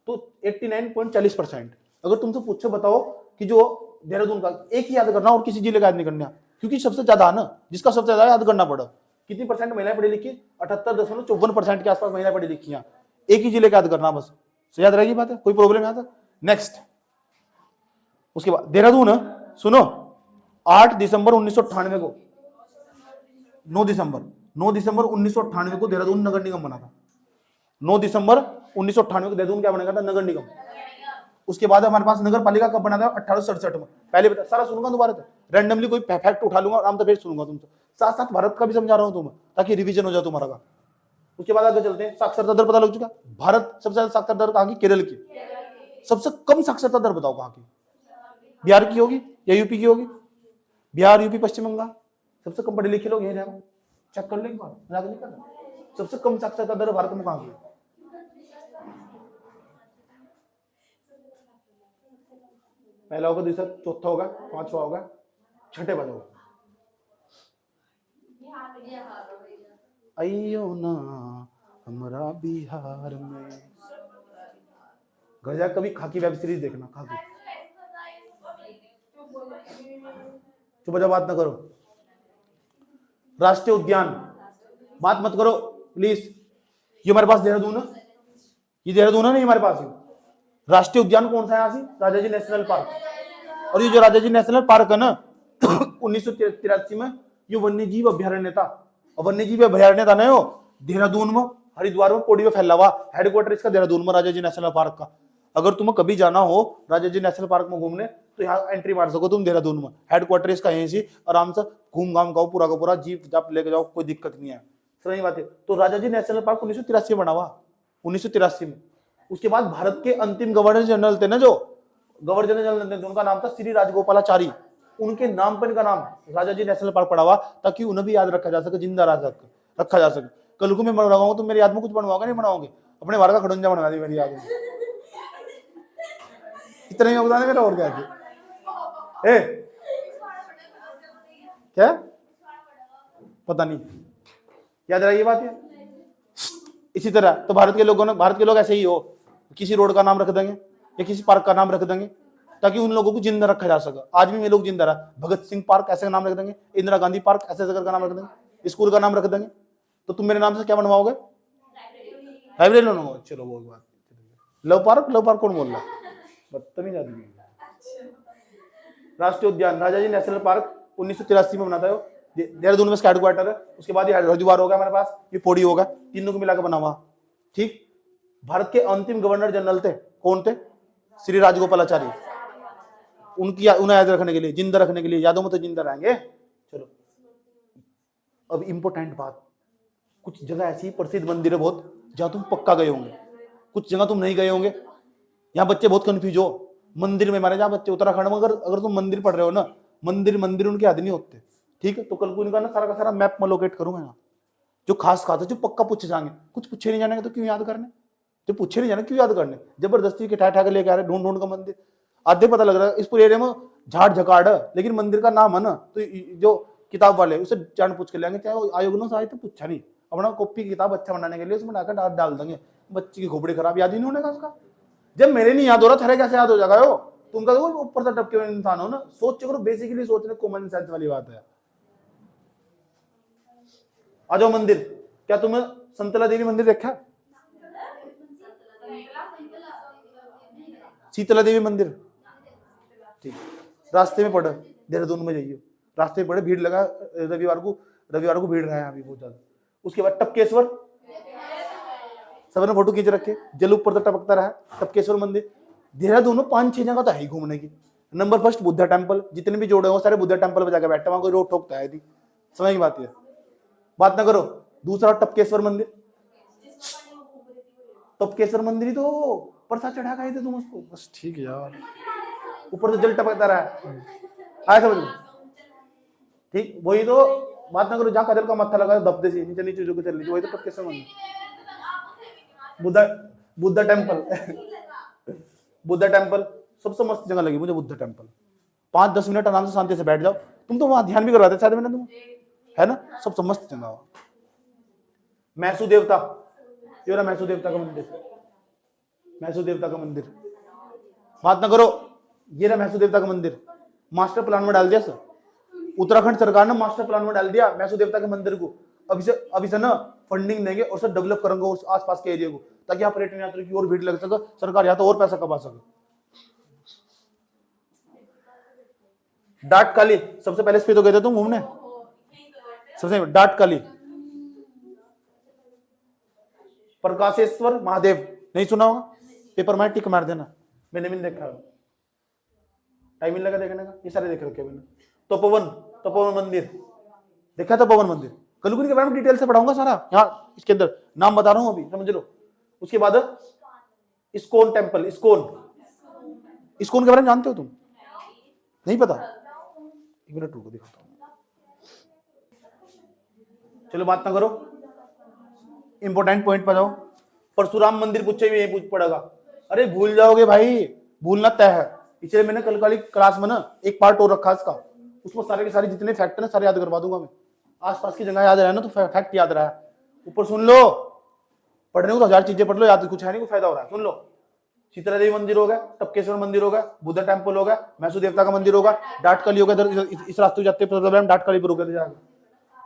तो 89.40%। अगर तुमसे पूछे बताओ कि जो देहरादून का, एक ही याद करना और किसी जिले का याद नहीं करना, क्योंकि सबसे ज्यादा है ना, जिसका सबसे ज्यादा याद करना पड़ा। कितनी परसेंट महिलाएं पढ़ी लिखी? 78.54% के आसपास महिलाएं पढ़ी लिखी हैं। एक ही जिले का याद करना बस, से याद रहेगी बात है, कोई प्रॉब्लम यहाँ तक। नेक्स्ट, उसके बाद देहरादून सुनो, 8 दिसंबर 1998 को, 9 दिसंबर 1998 को देहरादून नगर निगम बना था। 9 दिसंबर 1998 को देहरादून क्या बनेगा था? नगर निगम। उसके बाद हमारे पास नगर पालिका कब बना था? 1867 में। पहले बता, सारा सुनूंगा दोबारा से, रैंडमली कोई फैक्ट उठा लूंगा, आराम से फिर सुनूंगा तुमसे, साथ साथ भारत का भी समझा रहा हूं तुम्हें, ताकि रिवीजन हो जाए तुम्हारा का। उसके बाद आगे चलते हैं, साक्षरता दर पता लग चुका। भारत सबसे ज्यादा साक्षरता दर कहाँ की? केरल की। सबसे कम साक्षरता दर बताओ कहाँ की? बिहार की होगी या यूपी की होगी? बिहार, यूपी, पश्चिम बंगाल, सबसे कम पढ़े लिखे लोग यही रहे। चेक कर लेंगे बात, मजाक नहीं करना। सबसे कम साक्षरता दर भारत में कहाँ की? पहला होगा, दूसरा, चौथा होगा, पांचवा होगा, छठे बाद होगा। अयो ना हमारा बिहार में। घर जाकर कभी खाकी वेब सीरीज देखना, खाकी। चुप हो जाओ, बात ना करो। राष्ट्रीय उद्यान, बात मत करो प्लीज। ये हमारे पास देहरादून है, ये देहरादून है नहीं हमारे पास। राष्ट्रीय उद्यान कौन सा है यहाँ से? Rajaji national park. और ये जो राजाजी नेशनल पार्क है ना, 1983 में ये वन्य जीव अभ्यारण्य था। और वन्य जीव अभ्यारण्य था ना, यो देहरादून में, हरिद्वार में, पौड़ी में फैला हुआ। हेडक्वार्टर इसका देहरादून में, राजाजी नेशनल पार्क का। अगर तुम्हें कभी जाना हो राजाजी नेशनल पार्क में घूमने, तो यहाँ एंट्री मार सको तुम देहरादून में। हेडक्वार्टर इसका यहीं से, आराम से घूम घाम गाओ पूरा का पूरा, जीप जाप लेके जाओ, कोई दिक्कत नहीं है। सही बात है। तो राजाजी नेशनल पार्क 1983 में बना हुआ, 1983 में। उसके बाद भारत के अंतिम गवर्नर जनरल थे ना, जो गवर्नर जनरल थे, उनका नाम था श्री राजगोपालाचारी। उनके नाम पर इनका नाम राजाजी नेशनल पार्क पड़ा हुआ, ताकि उन्हें भी याद रखा जा सके, जिंदा रखा जा सके। कल को मैं मर रहा हूँ तो मेरे याद में कुछ बनवाओगे नहीं बनाओगे? अपने बार का खड़ंजा बनवा दी मेरी याद में। इतना ही बताने मेरा, और क्या है? क्या पता नहीं, याद रही ये बात है। इसी तरह तो भारत के लोग ऐसे ही हो, किसी रोड का नाम रख देंगे या किसी पार्क का नाम रख देंगे, ताकि उन लोगों को जिंदा रखा जा सके। आज भी में लोग जिंदा रहा। भगत सिंह पार्क ऐसे का नाम रख देंगे, इंदिरा गांधी पार्क ऐसे जगह का नाम रख देंगे, स्कूल का नाम रख देंगे। तो तुम मेरे नाम से क्या बनवाओगे? लाइब्रेरी बनवाओगे। चलो वो बात। लव पार्क कौन बोल रहा? बदतमीज आदमी। राष्ट्रीय उद्यान राजाजी नेशनल पार्क 1983 में बना था। देहरादून में इसका हेडक्वार्टर है। उसके बाद ये हरिद्वार होगा हमारे पास, ये पौड़ी होगा, तीनों को मिलाकर बना हुआ। ठीक। भारत के अंतिम गवर्नर जनरल थे, कौन थे? श्री राजगोपालाचारी। उन्हें याद रखने के लिए, जिंदा रखने के लिए, यादों में तो जिंदा रहेंगे। चलो अब इंपॉर्टेंट बात, कुछ जगह ऐसी प्रसिद्ध मंदिर है बहुत, जहां तुम पक्का गए होंगे, कुछ जगह तुम नहीं गए होंगे। यहाँ बच्चे बहुत कंफ्यूज हो मंदिर में, मारे जहाँ बच्चे उत्तराखंड में, अगर तुम मंदिर पढ़ रहे हो ना, मंदिर उनके याद नहीं होते। ठीक है, तो कल को इनका ना सारा का सारा मैप में लोकेट करूंगा यहाँ, जो खास है, जो पक्का पूछे जाएंगे। कुछ पूछे नहीं जाने तो क्यों याद करने? जो पूछे नहीं जाने क्यों याद करने? जबरदस्ती के ठा के लेके आ रहे, ढूंढ का मंदिर। आधे पता लग रहा है इस पूरे एरिया में झाड़ झकाड़ है, लेकिन मंदिर का नाम है ना, तो जो किताब वाले उसे जान पूछ के लेंगे, चाहे वो आयोग ने तो पूछा नहीं, अपना कॉपी किताब अच्छा बनाने के लिए उसमें डाकर डाल देंगे। बच्चे की खोपड़ी खराब, याद ही नहीं होने का उसका। जब मेरे नहीं याद हो रहा, थारे कैसे याद हो जाएगा? हो तुम ऊपर से टपके हुए इंसान हो ना, सोच करो, बेसिकली सोचने कॉमन सेंस वाली बात है। आ जाओ मंदिर। क्या तुम्हें संतला देवी मंदिर देखा? शीतला देवी मंदिर, ठीक, रास्ते में पड़ा, देहरादून में जाइए, रास्ते में पड़े, भीड़ लगा, रविवार को भीड़ रहा है अभी बहुत ज्यादा। उसके बाद टपकेश्वर, सबने फोटो खींच रखे, जल ऊपर तक टपकता रहा। टपकेश्वर मंदिर देहरादून में 5-6 जगह तो है ही घूमने की। नंबर फर्स्ट बुद्धा टेम्पल, जितने भी जोड़े हो सारे बुद्धा टेम्पल पे जाकर बैठे, वहां कोई रोक ठोकता है थी, समझ की बात है, बात ना करो। दूसरा टपकेश्वर मंदिर, टपकेश्वर मंदिर ही तो प्रसाद चढ़ा गए थे तुम उसको, बस ठीक है यार, ऊपर तो जल टपकता रहा, आया समझ में? ठीक, वही तो बात ना करो, जहाँ कदल का मत्था लगा दबदे से नीचे नीचे जो चल रही, वही तो टपकेश्वर मंदिर। बुद्धा टेम्पल बुद्धा टेम्पल सबसे मस्त जगह लगी मुझे बुद्ध टेम्पल। 5-10 मिनट आराम से शांति से बैठ जाओ। तुम तो वहां ध्यान भी करवाते शायद मैंने तुम, है ना, सबसे मस्त जगह। मैसू देवता, ये रहा मैसू देवता का मंदिर, मैसू देवता का मंदिर, बात ना करो, ये रहा मैसू देवता का मंदिर। मास्टर प्लान में डाल दिया सर, उत्तराखंड सरकार ने मास्टर प्लान में डाल दिया मैसू देवता के मंदिर को। अभी से ना फंडिंग देंगे और सब डेवलप करेंगे उस आसपास के एरिया को, ताकि यहाँ पर्यटन यात्री की और भीड़ लग सके, सरकार यहाँ तो और पैसा कमा सके। डाट काली, सबसे पहले इस पे तो गए थे तुम घूमने, सबसे डाट काली, प्रकाशेश्वर महादेव, नहीं सुना होगा, पेपर में टिक मार देना, मैंने भी देखा, टाइम मिल लगा देखने का, ये सारे देख रखे मैंने। तपोवन मंदिर देखा, तपोवन मंदिर कलकुनी के बारे में डिटेल से पढ़ाऊंगा सारा, यहाँ इसके अंदर नाम बता रहा हूँ अभी, समझ लो। उसके बाद इस्कॉन टेम्पल, इस्कॉन के बारे में जानते हो तुम, नहीं पता? एक मिनट रुको दिखाता हूँ, चलो बात ना करो, इंपॉर्टेंट पॉइंट पर जाओ। परशुराम मंदिर पूछे भी पूछ पड़ेगा, अरे भूल जाओगे भाई, भूलना तय है। इसलिए मैंने कल वाली क्लास में ना एक पार्ट और रखा इसका, उसमें सारे के सारे जितने फैक्ट है ना सारे याद करवा दूंगा मैं। आसपास की जगह याद रहा ना तो फैक्ट याद रहा है। ऊपर सुन लो, पढ़ने को तो 1000 चीजें पढ़ लो, याद कुछ है नहीं, कोई फायदा हो रहा है। सुन लो, शीतला देवी मंदिर हो गया, टपकेश्वर मंदिर हो गया, बुद्ध टेम्पल हो गया, मैसू देवता का मंदिर होगा, डाटकाली होगा, इस रास्ते जाते डाटकाली पर होकर जाएगा।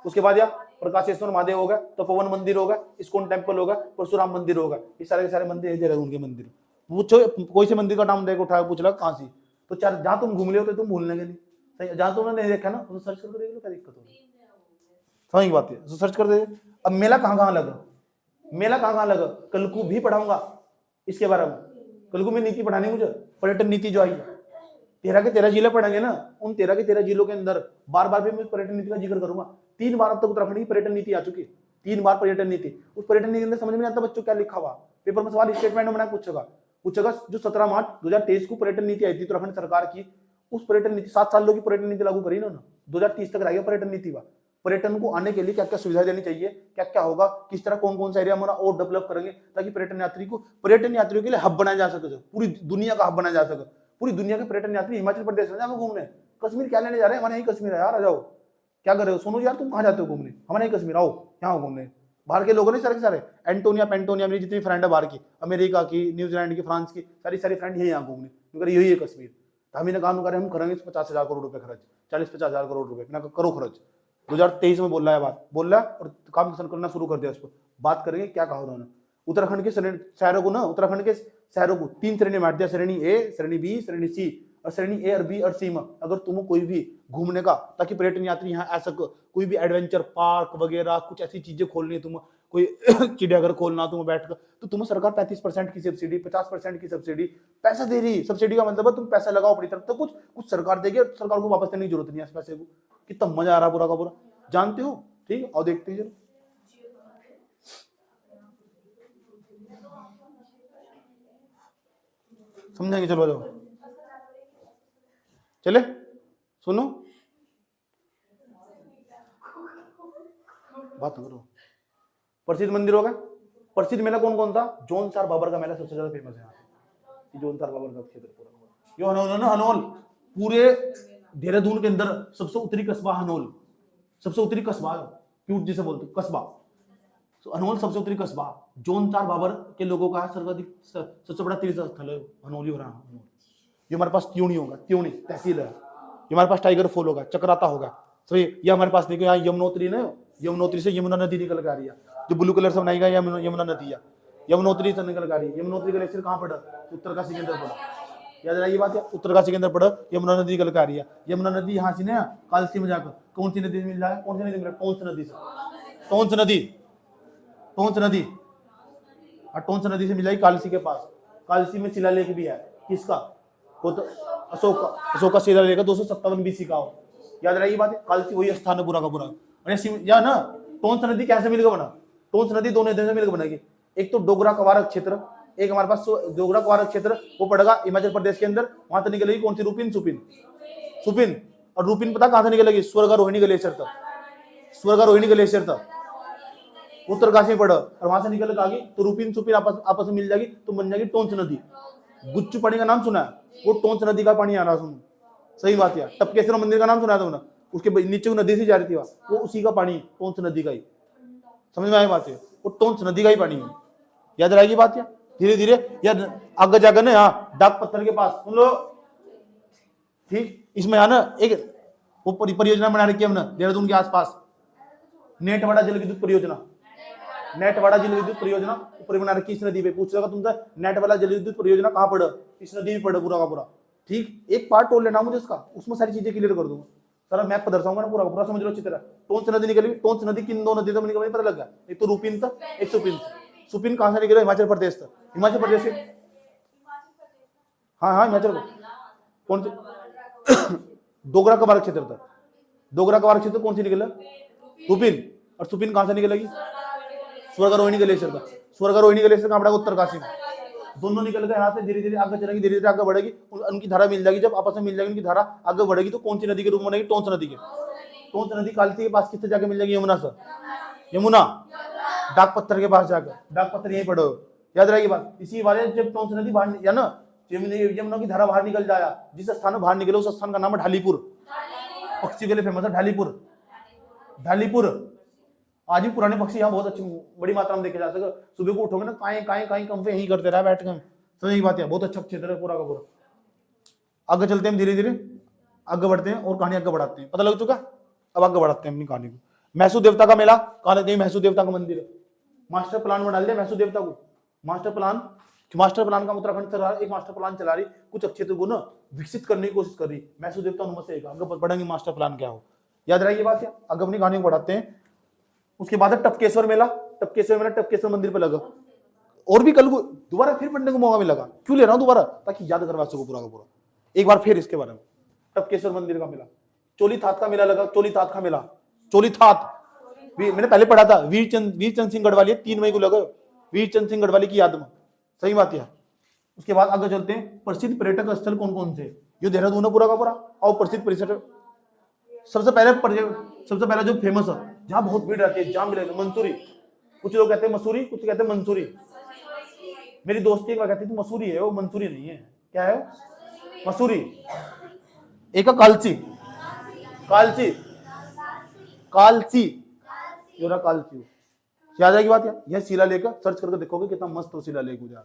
उसके बाद या प्रकाशेश्वर महादेव होगा, तपोवन मंदिर होगा, इस्कॉन टेम्पल होगा, परशुराम मंदिर होगा, ये सारे के सारे मंदिर दे रहे उनके मंदिर। पूछो कोई से मंदिर का नाम देखो, उठा पूछ लो कहाँ सी, तो चार जहां तुम घूम ले हो तो तुम भूलने के नहीं, जहां तुमने नहीं देखा ना तो सर्च करके देख लो, क्या दिक्कत होगी, समझ की बात है, तो सर्च कर दे। अब मेला कहाँ लगा, मेला कहाँ लगा, कल को भी पढ़ाऊंगा इसके बारे में, कल को मैं नीति पढ़ानी, मुझे पर्यटन नीति जो आई 13 जिले पढ़ेंगे ना, उन 13 जिलों के अंदर बार बार भी मैं पर्यटन नीति का जिक्र करूंगा। 3 बार अब तक उत्तराखंड की पर्यटन नीति आ चुकी है, 3 बार पर्यटन नीति। उस पर्यटन नीति के अंदर समझ में आता बच्चों क्या लिखा हुआ, पेपर में सवाल स्टेटमेंट में बना पूछेगा जो 17 मार्च 2023 को पर्यटन नीति आई थी उत्तराखंड सरकार की, उस पर्यटन नीति 7 सालों की पर्यटन नीति लागू करी ना 2030 तक रहेगा पर्यटन नीति वा। पर्यटन को आने के लिए क्या क्या सुविधा देनी चाहिए, क्या क्या होगा, किस तरह कौन कौन सा एरिया हमारा और डेवलप करेंगे, ताकि पर्यटन यात्रियों के लिए हब बनाया जा सके, पूरी दुनिया का हब बनाया जा सके। पूरी दुनिया के पर्यटन यात्री हिमाचल प्रदेश में जाओ घूमने, कश्मीर क्या लेने जा रहे हैं, हमारे यही कश्मीर है यार, आ जाओ, क्या कर रहे हो सोनू यार, तुम कहाँ जाते हो घूमने, हमारे यही कश्मीर आओ, यहाँ घूमने। बाहर के लोग नहीं सारे के सारे, एंटोनिया मेरी जितनी फ्रेंड है बाहर की, अमेरिका की, न्यूजीलैंड की, फ्रांस की, सारी फ्रेंड यही यहाँ घूमने, यही है कश्मीर। तो हम इन्हें काम करें, हम करेंगे 50,000 करोड़ रुपए खर्च, 40-50,000 करोड़ रुपए ना करो खर्च। 2023 में बोल रहा है बात, बोल रहा है और काम करना शुरू कर दिया। उस पर बात करेंगे क्या कहा उन्होंने। उत्तराखंड के शहरों को ना, उत्तराखंड के शहरों को 3 श्रेणी में बांट दिया, श्रेणी ए, श्रेणी बी, श्रेणी सी। और श्रेणी ए और बी और सी में अगर तुम कोई भी घूमने का, ताकि पर्यटन यात्री यहाँ आ सको, कोई भी एडवेंचर पार्क वगैरह कुछ ऐसी चीजें खोलनी है, तुम कोई चिड़ियाघर खोलना तुम बैठकर, तो तुम्हें सरकार 35% की सब्सिडी, 50% की सब्सिडी पैसा दे रही। सब्सिडी का मतलब है तुम पैसा लगाओ अपनी तरफ, तो कुछ सरकार देगी और सरकार को वापस देने की जरूरत नहीं है इस पैसे को। कितना मजा आ रहा पूरा का पूरा, जानते हो, ठीक है, और देखते हैं समझेंगे। चलो जाओ, चले सुनो, बात करो। प्रसिद्ध मंदिर होगा, प्रसिद्ध मेला कौन कौन था, जोनसार बाबर का मेला सबसे ज्यादा फेमस है। जोनसार बाबर का क्षेत्र पूरा, जो हनोल, पूरे देहरादून के अंदर सबसे उत्तरी कस्बा हनोल, सबसे उत्तरी कस्बा, क्यूट जिसे बोलते कस्बा, हनोल सबसे उत्तरी कस्बा। जोनसार बाबर के लोगों का सर्वाधिक सबसे बड़ा तीर्थ स्थल है हनोली और हनोल। ये हमारे पास त्यूणी होगा, त्यूणी तहसील है। ये हमारे पास टाइगर फॉल होगा, चक्राता होगा। तो ये हमारे पास देखो, यहाँ यमुनोत्री ने, यमुनोत्री से यमुना नदी निकल के आ रही है, जो ब्लू कलर से बनाई गई यमुना नदी है, यमुनोत्री से निकल के आ रही है। यमुनोत्री ग्लेशियर कहाँ पड़ा, उत्तरकाशी के अंदर पड़ा, याद रहा ये बात है, उत्तरकाशी के अंदर पड़ा, यमुना नदी निकल के आ रही है। यमुना नदी यहाँ से ना कालसी में जाकर कौन सी नदी मिल जाए, कौन सी नदी मिल रहा है, टोंस नदी से, टोंस नदी और टोंस नदी से मिल जाएगी कालसी के पास। कालसी में शिलालेख भी है, किसका, वो तो अशोक का शिलालेख 257 BC का हो, याद रही बात है। कालसी वही स्थान है पूरा का पूरा। या ना टोंस नदी कैसे मिलकर बना, टोंस नदी 2 नदियों से मिलकर बनेगी, एक तो डोगरा कवारक क्षेत्र, एक हमारे पास डोगरा कवारक क्षेत्र, वो पड़ेगा हिमाचल प्रदेश के अंदर। वहां से निकलेगी कौन सी, रूपिन सुपिन, और रूपिन पता कहां से निकलेगी, स्वर्गारोहिणी ग्लेशियर तक, स्वर्गारोहिणी ग्लेशियर तक उत्तरकाशी में पड़ा, और वहां से निकल के आगे तो रूपिन सुपिन आपस में मिल जाएगी, तो बन जाएगी टोंस नदी। गुच्चू पानी का नाम सुना है? वो टोंस नदी का पानी आ रहा सुन, सही बात है। टपकेश्वर मंदिर का नाम सुना है तुमने? उसके नीचे वो नदी से जा रही थी, वो उसी का पानी, टोंस नदी का ही। समझ में आई बात है? वो टोंस नदी का ही पानी है। याद रहेगी बात? या धीरे धीरे याद आगे जाकर ना, यहाँ डाक पत्थर के पास सुन लो, ठीक, इसमें यहाँ ना एक वो परियोजना बना रखी है हमने देहरादून के आसपास, नेटवाड़ा जल विद्युत परियोजना। नेटवाड़ा जल विद्युत परियोजना ऊपर बना रखी इस नदी पे। पूछ लगा तुमसे नेटवाड़ा जल विद्युत परियोजना कहाँ पड़ा? इस नदी में पड़ा पूरा का पूरा, ठीक। एक पार्ट तोड़ लेना मुझे उसका, उसमें सारी चीजें क्लियर कर दूंगा। सारा मैप पर दर्शाऊंगा ना, पूरा पूरा समझ लो अच्छी तरह। टोंस नदी निकली, टोंस नदी किन दो नदी था मुझे पता लग गया, एक तो रूपिन था, एक सुपिन। सुपिन कहाँ से निकले? हिमाचल प्रदेश था। हिमाचल प्रदेश से, हाँ हाँ हिमाचल, कौन से? डोगरा का बारक क्षेत्र था। डोगरा का बारक क्षेत्र कौन से निकला? सुपिन। और सुपिन कहाँ से निकलेगी? स्वर्गारोहिणी ग्लेशियर का। स्वर्गारोहिणी ग्लेशियर कहाँ पड़ा? उत्तरकाशी में। दोनों निकल गए यहाँ से, धीरे धीरे आगे चलेंगे, धीरे धीरे आगे बढ़ेगी, उनकी धारा मिल जाएगी। जब आपस में मिल जाएगी उनकी धारा आगे बढ़ेगी तो कौन सी नदी के रूप में बनेगी? टोंस नदी के। टोंस नदी कालती के पास किससे जाके मिल जाएगी? यमुना से। यमुना डाक पत्थर के पास जाकर, डाक पत्थर यहीं पढ़ो, याद रहेगी बात। इसी बारे जब टोंस नदी बाहर या ना यमुना की धारा बाहर निकल जाया, जिस स्थान में बाहर निकले उस स्थान का नाम है ढालीपुर। पक्षी के लिए फेमस है ढालीपुर। ढालीपुर आज भी पुराने पक्षी यहाँ बहुत अच्छी बड़ी मात्रा में देखे जा सकते। सुबह को उठोगे ना, काएं काएं काएं कंपे यहीं करते रहा बैठ कर। समझ बात है? बहुत अच्छा क्षेत्र है पूरा का पूरा। आगे चलते हैं, धीरे धीरे आगे बढ़ते हैं और कहानी आगे बढ़ाते हैं। पता लग चुका? अब आगे बढ़ाते हैं अपनी कहानी को। मैसू देवता का मेला कहा देते हैं? मैसू देवता का मंदिर है। मास्टर प्लान बना लिया मैसू देवता को। मास्टर प्लान का उत्तराखंड सरकार एक मास्टर प्लान चला रही, कुछ क्षेत्र को ना विकसित करने की कोशिश कर रही। मैसू देवता उनमें से एक। आगे बढ़ेंगे मास्टर प्लान क्या हो, याद रहेगी बात। आगे अपनी कहानी को बढ़ाते हैं। उसके बाद है टपकेश्वर मेला। टपकेश्वर मेला टपकेश्वर मंदिर पे लगा। और भी कल को दोबारा फिर पढ़ने को मौका मिलेगा, क्यों ले रहा हूं दोबारा? ताकि याद करवा सको पूरा का पूरा एक बार फिर इसके बारे में। टपकेश्वर मंदिर का मेला, चोलीथात का मेला लगा। चोलीथात का मेला, चोलीथात मैंने पहले पढ़ा था, वीरचंद सिंह गढ़वाली 3 मई को लगा, वीरचंद सिंह गढ़वाली की याद में। सही बात है। उसके बाद आगे चलते हैं, प्रसिद्ध पर्यटक स्थल कौन कौन से? ये देहरादून है पूरा का पूरा। और प्रसिद्ध पर्यटक सबसे पहला जो फेमस है, जहाँ बहुत भीड़ रहती है, जहाँ मिले मंसूरी। कुछ लोग कहते हैं मसूरी, कुछ कहते हैं मंसूरी। मेरी दोस्ती एक बार कहती थी मसूरी है, वो मंसूरी नहीं है। क्या है? मसूरी। एक कालची, कालची, कालची, कालची। याद आएगी बात? यह शिला लेकर सर्च करके देखोगे कितना मस्त शिला लेक हो जाए।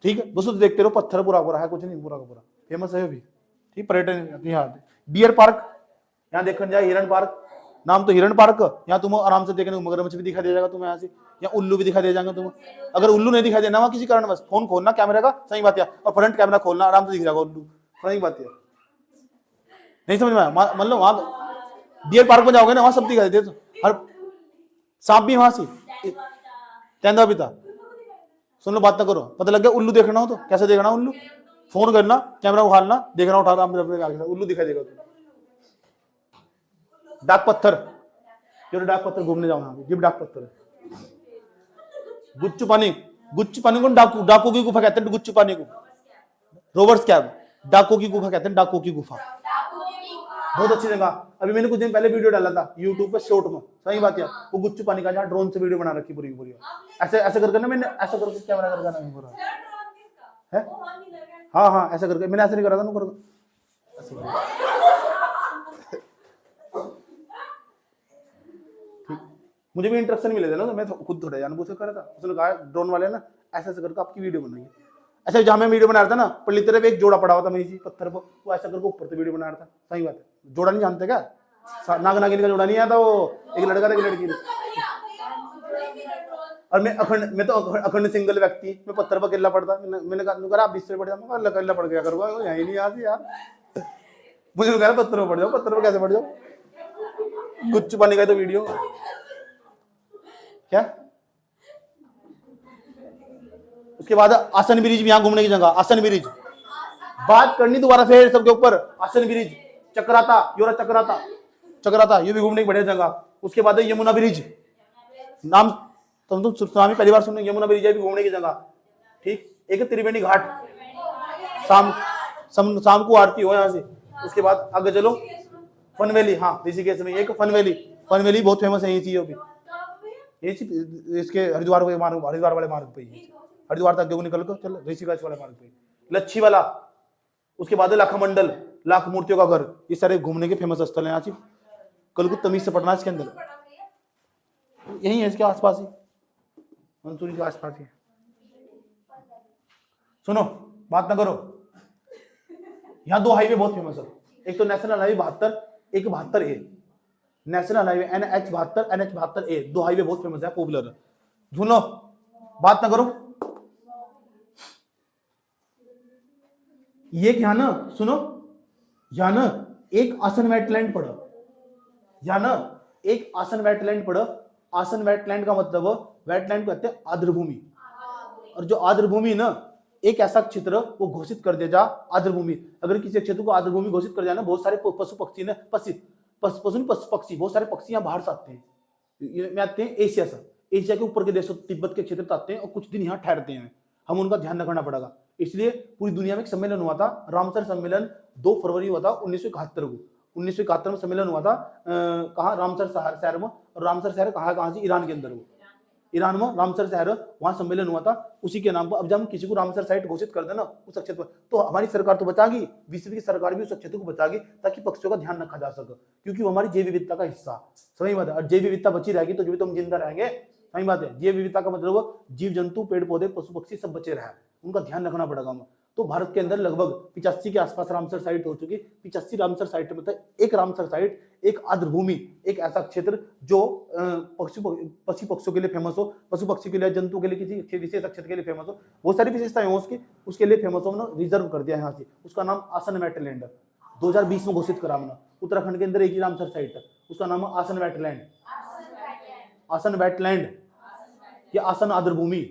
ठीक है, बस देखते रहो, पत्थर पूरा पूरा है, कुछ नहीं, पूरा का पूरा फेमस है भी। ठीक, पर्यटन यहाँ। डियर पार्क, यहाँ देखने जाए हिरण पार्क, नाम तो हिरण पार्क। यहाँ तुम आराम से देखने को मगरमच्छ भी दिखाई दे जाएगा तुम्हें यहाँ से, यहाँ उल्लू भी दिखाई दे जाएगा तुम्हें। अगर उल्लू नहीं दिखाई देना वहाँ किसी कारण बस फोन खोलना कैमरे का, सही बात है, और फ्रंट कैमरा खोलना, आराम से दिख जाएगा उल्लू। सही बात है, नहीं समझ में आया? मतलब वहाँ डियर पार्क में जाओगे ना, वहाँ सब दिखाई देते, हर सांप भी वहां से, तेंदुआ भी था। सुन लो, बात ना करो, पता लग गया। उल्लू देखना हो तो कैसे देखना? उल्लू फोन करना, कैमरा उठाना, देखना, उठा उल्लू दिखाई देगा। डाक पत्थर, जो डाक पत्थर घूमने जाओ, ये डाक पत्थर है। गुच्चू पानी, गुच्चू पानी को डाकू की गुफा कहते हैं। गुच्चू पानी को रोवर्स कैब, डाकू की गुफा कहते हैं। डाकू की गुफा बहुत अच्छी जगह। अभी मैंने कुछ दिन पहले वीडियो डाला था यूट्यूब पे शॉर्ट में, सही बात है, वो गुच्चू पानी का, जहाँ ड्रोन से वीडियो बना रखी पूरी पूरी। ऐसे ऐसे करके ना, मैंने ऐसा करके कैमरा करके ना पूरा है। हाँ हाँ, ऐसा करके मैंने ऐसे नहीं करा था ना, मुझे भी इंटरेक्शन मिले थे ना, तो मैं खुद थोड़ा जानबूझ कर करा था। उसने कहा ड्रोन वाले ना ऐसे ऐसे करके आपकी वीडियो बनाएंगे। ऐसे जहां मैं वीडियो बना रहा था ना, पल्ली तरफ एक जोड़ा पड़ा हुआ था मेरी पत्थर पर, वो ऐसा करके ऊपर से वीडियो बना रहा था। सही बात है, जोड़ा नहीं जानते क्या? नाग नागिन का जोड़ा नहीं आता, वो एक लड़का था एक लड़की थी। और मैं तो अखंड सिंगल व्यक्ति, मैं पत्थर पर अकेला पड़ता। मैंने कहा आप बिस्तर पड़ जाओ, अकेला पड़ गया करूँगा, यही नहीं आती यार। मुझे कहा पत्थर पर पड़ जाओ, पत्थर पर कैसे पड़ जाओ? गुच्चू पानी का तो वीडियो क्या। उसके बाद आसन ब्रिज भी यहाँ घूमने की जगह। आसन ब्रिज बात करनी दोबारा फिर सबके ऊपर। आसन ब्रिज, चक्राता, योरा चक्राता, चक्राता, ये भी घूमने की बढ़िया जगह। उसके बाद यमुना ब्रिज, नाम तुम स्वामी पहली बार सुनने, यमुना ब्रिज है भी घूमने की जगह। ठीक, एक त्रिवेणी घाट, शाम को आरती हो यहाँ से। उसके बाद आगे चलो, फन वैली, हाँ ऋषिकेश में एक फन वैली, फन वैली बहुत फेमस है ये चीज भी। ये इसके हरिद्वार वाले मार्ग पे, हरिद्वार तक निकल कर चल ऋषिकेश वाले मार्ग पे। लच्छी वाला, उसके बाद है लाखा मंडल, लाख मूर्तियों का घर, ये सारे घूमने के फेमस स्थल हैं आसिफ। कल को तमीज से पढ़ना इसके अंदर, यही है इसके आसपास ही, मंसूरी के आसपास ही। सुनो बात ना करो, यहाँ 2 हाईवे बहुत फेमस है, एक तो नेशनल हाईवे 72, एक 72A, national highway NH 72, NH 72A, 2 highway बहुत फेमस है, पॉपुलर है। सुनो बात ना करो, ये क्या ना, सुनो यहाँ ना एक आसन वेटलैंड पड़ा, यहाँ ना एक आसन वेटलैंड पड़ा। आसन वेटलैंड का मतलब वेटलैंड कहते हैं आर्द्रभूमि, और जो आर्द्रभूमि ना एक ऐसा क्षेत्र वो घोषित कर दिया जा आर्द्रभूमि। अगर किसी क्षेत्र को आर्द्रभूमि घोषित कर दिया ना, बहुत सारे पशु पक्षी ने पक्षी बहुत सारे पक्षी यहाँ बाहर से आते हैं, में आते हैं एशिया से, एशिया के ऊपर के देशों तिब्बत के क्षेत्र आते हैं और कुछ दिन यहाँ ठहरते हैं। हम उनका ध्यान रखना पड़ेगा। इसलिए पूरी दुनिया में एक सम्मेलन हुआ था, रामसर सम्मेलन 2 फरवरी हुआ था 1971 को। 1971 में सम्मेलन हुआ था कहाँ, रामसर शहर में। और रामसर शहर कहाँ से, ईरान के अंदर, वो ईरान में रामसर शहर, वहां सम्मेलन हुआ था उसी के नाम पर। अब जब हम किसी को रामसर साइट घोषित कर देना उस क्षेत्र पर, तो हमारी सरकार तो बचाएगी, विश्व की सरकार भी उस क्षेत्र को बचाएगी, ताकि पक्षियों का ध्यान रखा जा सके, क्योंकि वो हमारी जैव विविधता का हिस्सा। सही बात है, और जैव विविधता बची रहेगी तो हम जिंदा रहेंगे। सही बात है, जैव विविधता का मतलब जीव जंतु, पेड़ पौधे, पशु पक्षी सब बचे रहे, उनका ध्यान रखना पड़ेगा हमें। तो भारत के अंदर लगभग 85 के आसपास रामसर साइट हो चुकी। 85 रामसर साइट में एक रामसर साइट, एक आर्द्रभूमि, एक ऐसा क्षेत्र जो पशु पक्षियों के लिए फेमस हो, पशु पक्षी के लिए, जंतु के लिए, किसी विशेष क्षेत्र के लिए फेमस हो, बहुत सारी विशेषताएं हो उसके लिए फेमस हो। हमने रिजर्व कर दिया यहाँ से, उसका नाम आसन वेटलैंड 2020 में घोषित करा हमने। उत्तराखंड के अंदर एक ही रामसर साइट है, उसका नाम है आसन वेटलैंड। आसन वेटलैंड या आसन आर्द्रभूमि।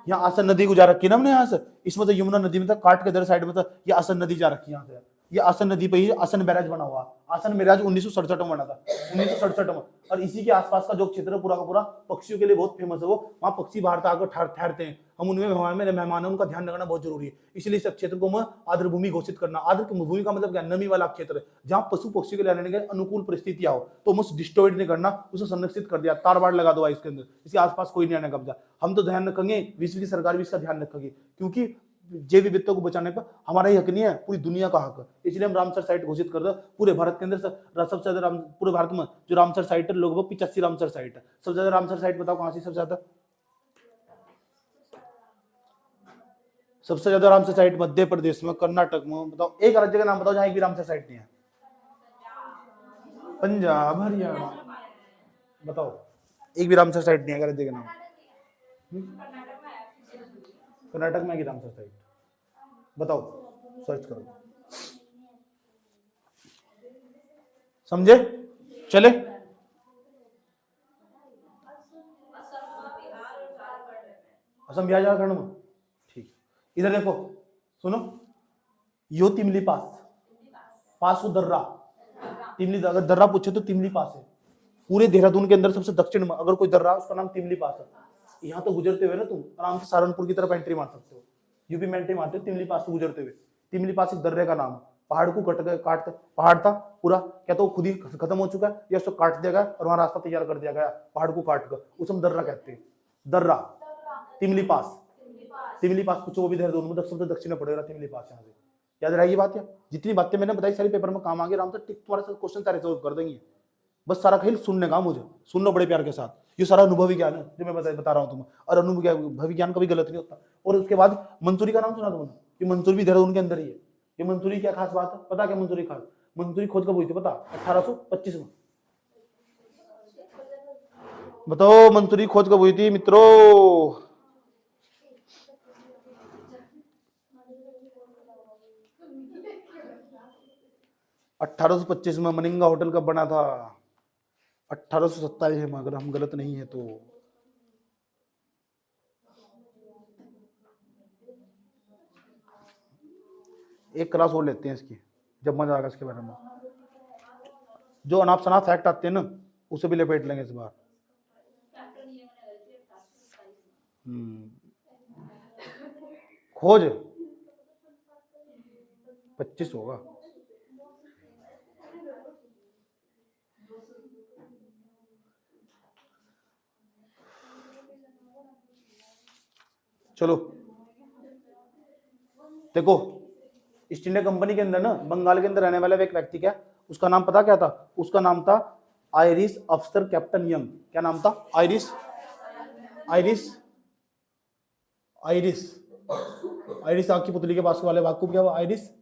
यहाँ आसन नदी गुजार रखी है ना हमने यहाँ से, इसमें तो यमुना नदी में तो काट के इधर साइड में तो ये आसन नदी जा रखी है यहाँ से। ये आसन नदी पे ही आसन बैराज बना हुआ। आसन बैराज 1967 में बना था, 1967 में। और इसी के आसपास का जो क्षेत्र है पूरा का पूरा पक्षियों के लिए बहुत फेमस है। वो वहाँ पक्षी बाहर से आकर ठहरते हैं, हम उनमें मेहमान है, उनका ध्यान रखना बहुत जरूरी है। इसलिए इस क्षेत्र को आर्द्रभूमि घोषित करना। आर्द्रभूमि का मतलब क्या, नमी वाला क्षेत्र, जहाँ पशु पक्षी के लिए रहने के अनुकूल परिस्थितियां हो, तो उसे डिस्ट्रॉयड नहीं करना, उसे संरक्षित कर दिया, तार बाड़ लगा दो इसके अंदर, इसके आसपास कोई नहीं आने कब्जा। हम तो ध्यान रखेंगे, विश्व की सरकार भी इसका ध्यान रखेगी, क्योंकि जैव विविधता को बचाने पर हमारा ही हक नहीं है, पूरी दुनिया का हक है। इसलिए हम रामसर साइट घोषित कर दो। पूरे भारत के अंदर सबसे ज्यादा पूरे भारत में जो रामसर साइट है लगभग 85 रामसर साइट है। सबसे ज्यादा रामसर साइट बताओ कहां से, सबसे ज्यादा रामसर साइट मध्य प्रदेश में, कर्नाटक में। बताओ एक राज्य का नाम बताओ जहां एक भी रामसर साइट नहीं है। पंजाब, हरियाणा, बताओ एक भी रामसर साइट नहीं है राज्य का नाम। कर्नाटक में रामसर साइट बताओ, सर्च करो, समझे? चले, असम, बिहार, झारखंड में, ठीक। इधर देखो, सुनो, यो तिमली पास दर्रा, तिमली, अगर दर्रा पूछे तो तिमली पास है। पूरे देहरादून के अंदर सबसे दक्षिण में अगर कोई दर्रा, उसका नाम तिमली पास है। यहाँ तो गुजरते हुए ना तुम आराम से सहारनपुर की तरफ एंट्री मार सकते हो, यूपी में एंट्री मारते हो तिमली पास से गुजरते हुए। तिमली पास एक दर्रे का नाम है। पहाड़ को काट पहाड़ था पूरा, क्या तो खुद ही खत्म हो चुका है या उसको काट दिया गया और वहां रास्ता तैयार कर दिया गया पहाड़ को काट कर, उसे हम दर्रा कहते हैं। दर्रा, तिमली पास पूछो, वो भी देहरादून में सबसे दक्षिण में पड़ेगा तिमली पास। यहाँ से याद रहेगी बात। या जितनी बातें मैंने बताई सारी पेपर में काम आ गई, आराम से तुम्हारे क्वेश्चन सारे सॉल्व कर देंगे। बस सारा खेल सुनने का, मुझे सुन लो बड़े प्यार के साथ। ये सारा अनुभवी ज्ञान है जो मैं बता रहा हूँ तुम्हें, और अनुभवी ज्ञान कभी गलत नहीं होता। और उसके बाद मंसूरी का नाम सुना तुमने? ये मंसूरी भी देहरादून के अंदर ही है। ये मंसूरी क्या खास बात है पता? क्या मंसूरी खास? मंसूरी खोज कब हुई थी पता? 1825 में। बताओ मंसूरी खोज कब हुई थी मित्रों? 1825 में। मनिंगा होटल कब बना था? 1827 में, अगर हम गलत नहीं है तो। एक क्लास और लेते हैं इसकी, जब मजा आएगा इसके बारे में। जो अनाप शनाप फैक्ट आते हैं ना, उसे भी लपेट लेंगे इस बार। खोज 25 होगा। चलो देखो ईस्ट इंडिया कंपनी के अंदर ना बंगाल के अंदर रहने वाला एक व्यक्ति, क्या उसका नाम पता क्या था? उसका नाम था आयरिश अफसर कैप्टन यंग। क्या नाम था? आयरिश आयरिश आयरिश आयरिश आग की पुतली के पास वाले वाकूफ क्या हुआ? आयरिश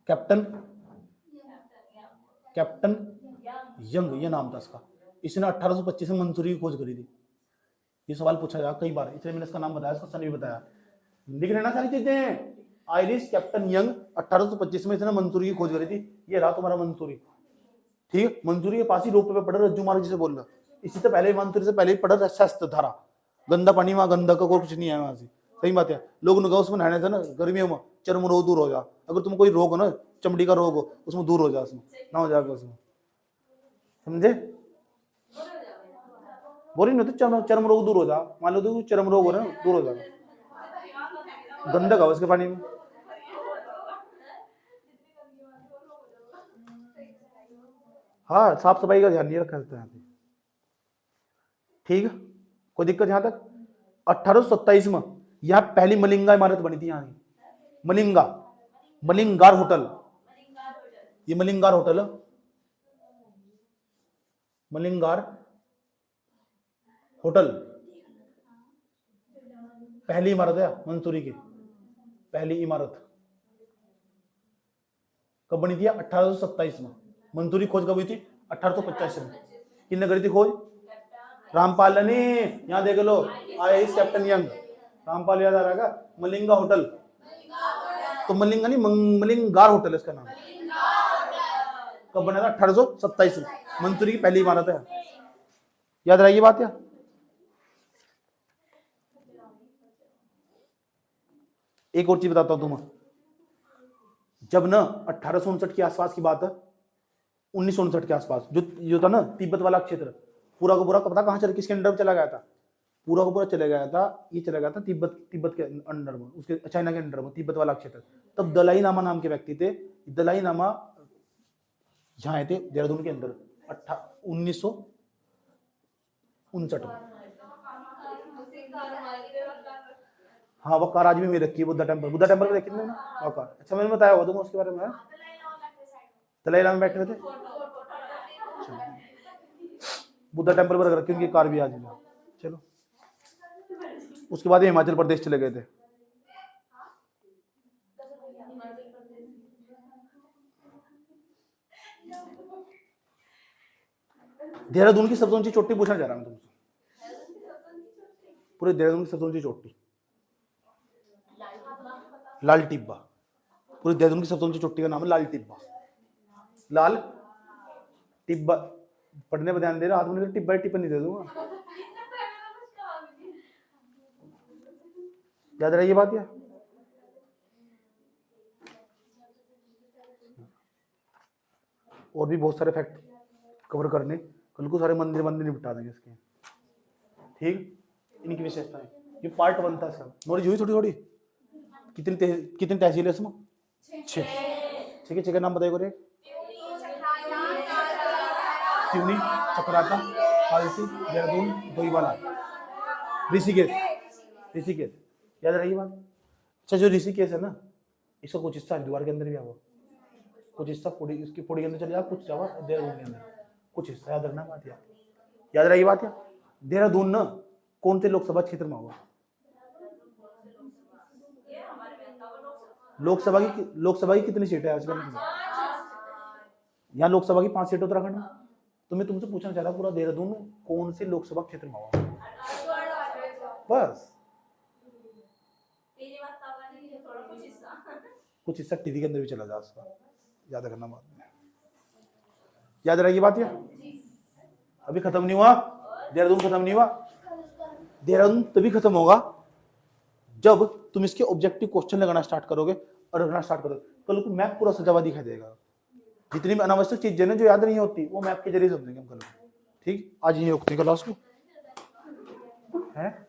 कैप्टन यंग, ये नाम था इसका। इसने 1825 में मंसूरी की खोज करी थी। ये सवाल पूछा जा कई बार, इसलिए मैंने इसका नाम बताया, इसका सन भी बताया। लिख लेना सारी चीजें। आयरिश कैप्टन यंग 1825 में इसने मंसूरी की खोज करी थी। ये रहा तुम्हारा मंसूरी, ठीक है। मंसूरी के पास ही रोप पे पड़ा रज्जू मार्ग जिसे बोल रहा, इसी से पहले मंसूरी से पहले ही पड़ा शस्त्र धारा, गंदा पानी, वहां गंदा का कुछ नहीं है वहां से। सही बात है। लोग नुका उसमें नहाने से ना गर्मियों में चर्म रोग दूर हो जा। अगर तुम कोई रोग हो ना, चमड़ी का रोग हो, उसमें दूर हो जा, उसमें ना हो जाएगा उसमें, समझे? बोरिंग होते चर्म रोग दूर हो जा। मान लो तो चर्म रोग हो ना, दूर हो जाएगा। गंदक है उसके पानी में। हाँ, साफ सफाई का ध्यान नहीं रखा जाता है, ठीक है। कोई दिक्कत यहां तक? 1827 में यहाँ पहली मलिंगा इमारत बनी थी। यहाँ की मलिंगार होटल, ये मलिंगार होटल है, मलिंगार होटल पहली इमारत है मंसूरी की। पहली इमारत कब बनी थी? 1827 में। मंसूरी खोज कब हुई थी? 1885 में। किसने करी थी खोज? रामपाल ने। यहाँ देख लो, आयरिश कैप्टन यंग, रामपाल याद आ रहा है? मलिंगा होटल, तो मलिंगा नहीं, मलिंगार होटल इसका नाम। कब बना था? 1827 में। मंसूरी की पहली इमारत है, याद रहेगी बात। या एक और चीज बताता हूं तुम्हें। जब ना 1859 के आसपास की बात है, 1959 के आसपास, जो था ना तिब्बत वाला क्षेत्र, पूरा का पूरा पता कहां चला, किसके अंडर में चला गया था? पूरा का पूरा चला गया था, ये चला गया था तिब्बत के अंडर में, उसके चाइना के अंडर में, तिब्बत वाला क्षेत्र। तब दलाई लामा नाम के व्यक्ति थे। दलाई लामा यहाँ आए थे देहरादून के अंदर 1959 में। हाँ, वकार आज भी में रखी है, बुद्धा टेम्पल में देखी थी ना वकार। अच्छा, मैंने बताया हुआ तुम उसके बारे में? दलाई लामा बैठे हुए थे, बुद्धा टेम्पल पर रखी उनकी कार भी आज भी। चलो, उसके बाद हिमाचल प्रदेश चले गए थे। देहरादून की सबसे ऊंची चोटी पूछना चाह रहा हूं तुमसे। पूरे देहरादून की सबसे ऊंची चोटी लाल टिब्बा। पूरे देहरादून की सबसे ऊंची चोटी का नाम है लाल टिब्बा। लाल टिब्बा, पढ़ने पर ध्यान दे रहा, हाथ में टिब्बा टिप्पणी दे दूंगा, याद रही ये बात। या और भी बहुत सारे फैक्ट कवर करने, कल को सारे मंदिर निपटा देंगे इसके, ठीक। इनकी विशेषताएं, ये पार्ट 1 था इसका। नॉलेज हुई थोड़ी थोड़ी? कितनी तहसील है इसमें? 6। ठीक है, 6 का नाम बताइए। त्यूनी, चक्राता, फालसी, देहरादून, डोईवाला, ऋषिकेश। याद रही बात। अच्छा, जो ऋषिकेश है ना, इसका कुछ हिस्सा हरिद्वार के अंदर भी आवा, कुछ हिस्सा पुड़ी, इसकी पुड़ी के अंदर चले जा, कुछ जावा देहरादून के अंदर, कुछ हिस्सा। याद रखना बात। याद रही बात। देहरादून ना कौन से लोकसभा क्षेत्र में होगा? लोकसभा की कितनी सीटें है आजकल? यहाँ लोकसभा की 5 सीटें उत्तराखंड में। तो मैं तुमसे पूछना चाह रहा पूरा देहरादून कौन से लोकसभा क्षेत्र में होगा? बस कुछ हिस्सा टीवी के अंदर भी चला जा उसका, याद रखना बात में। याद रहेगी बात। ये अभी खत्म नहीं हुआ, देहरादून खत्म नहीं हुआ। देहरादून तभी खत्म होगा जब तुम इसके ऑब्जेक्टिव क्वेश्चन लगाना स्टार्ट करोगे और रखना स्टार्ट करोगे। कल को मैप पूरा सजा हुआ दिखाई देगा। जितनी भी अनावश्यक चीजें ना जो याद नहीं होती, वो मैप के जरिए समझेंगे हम कल। ठीक, आज यही रोकते हैं क्लास को, है।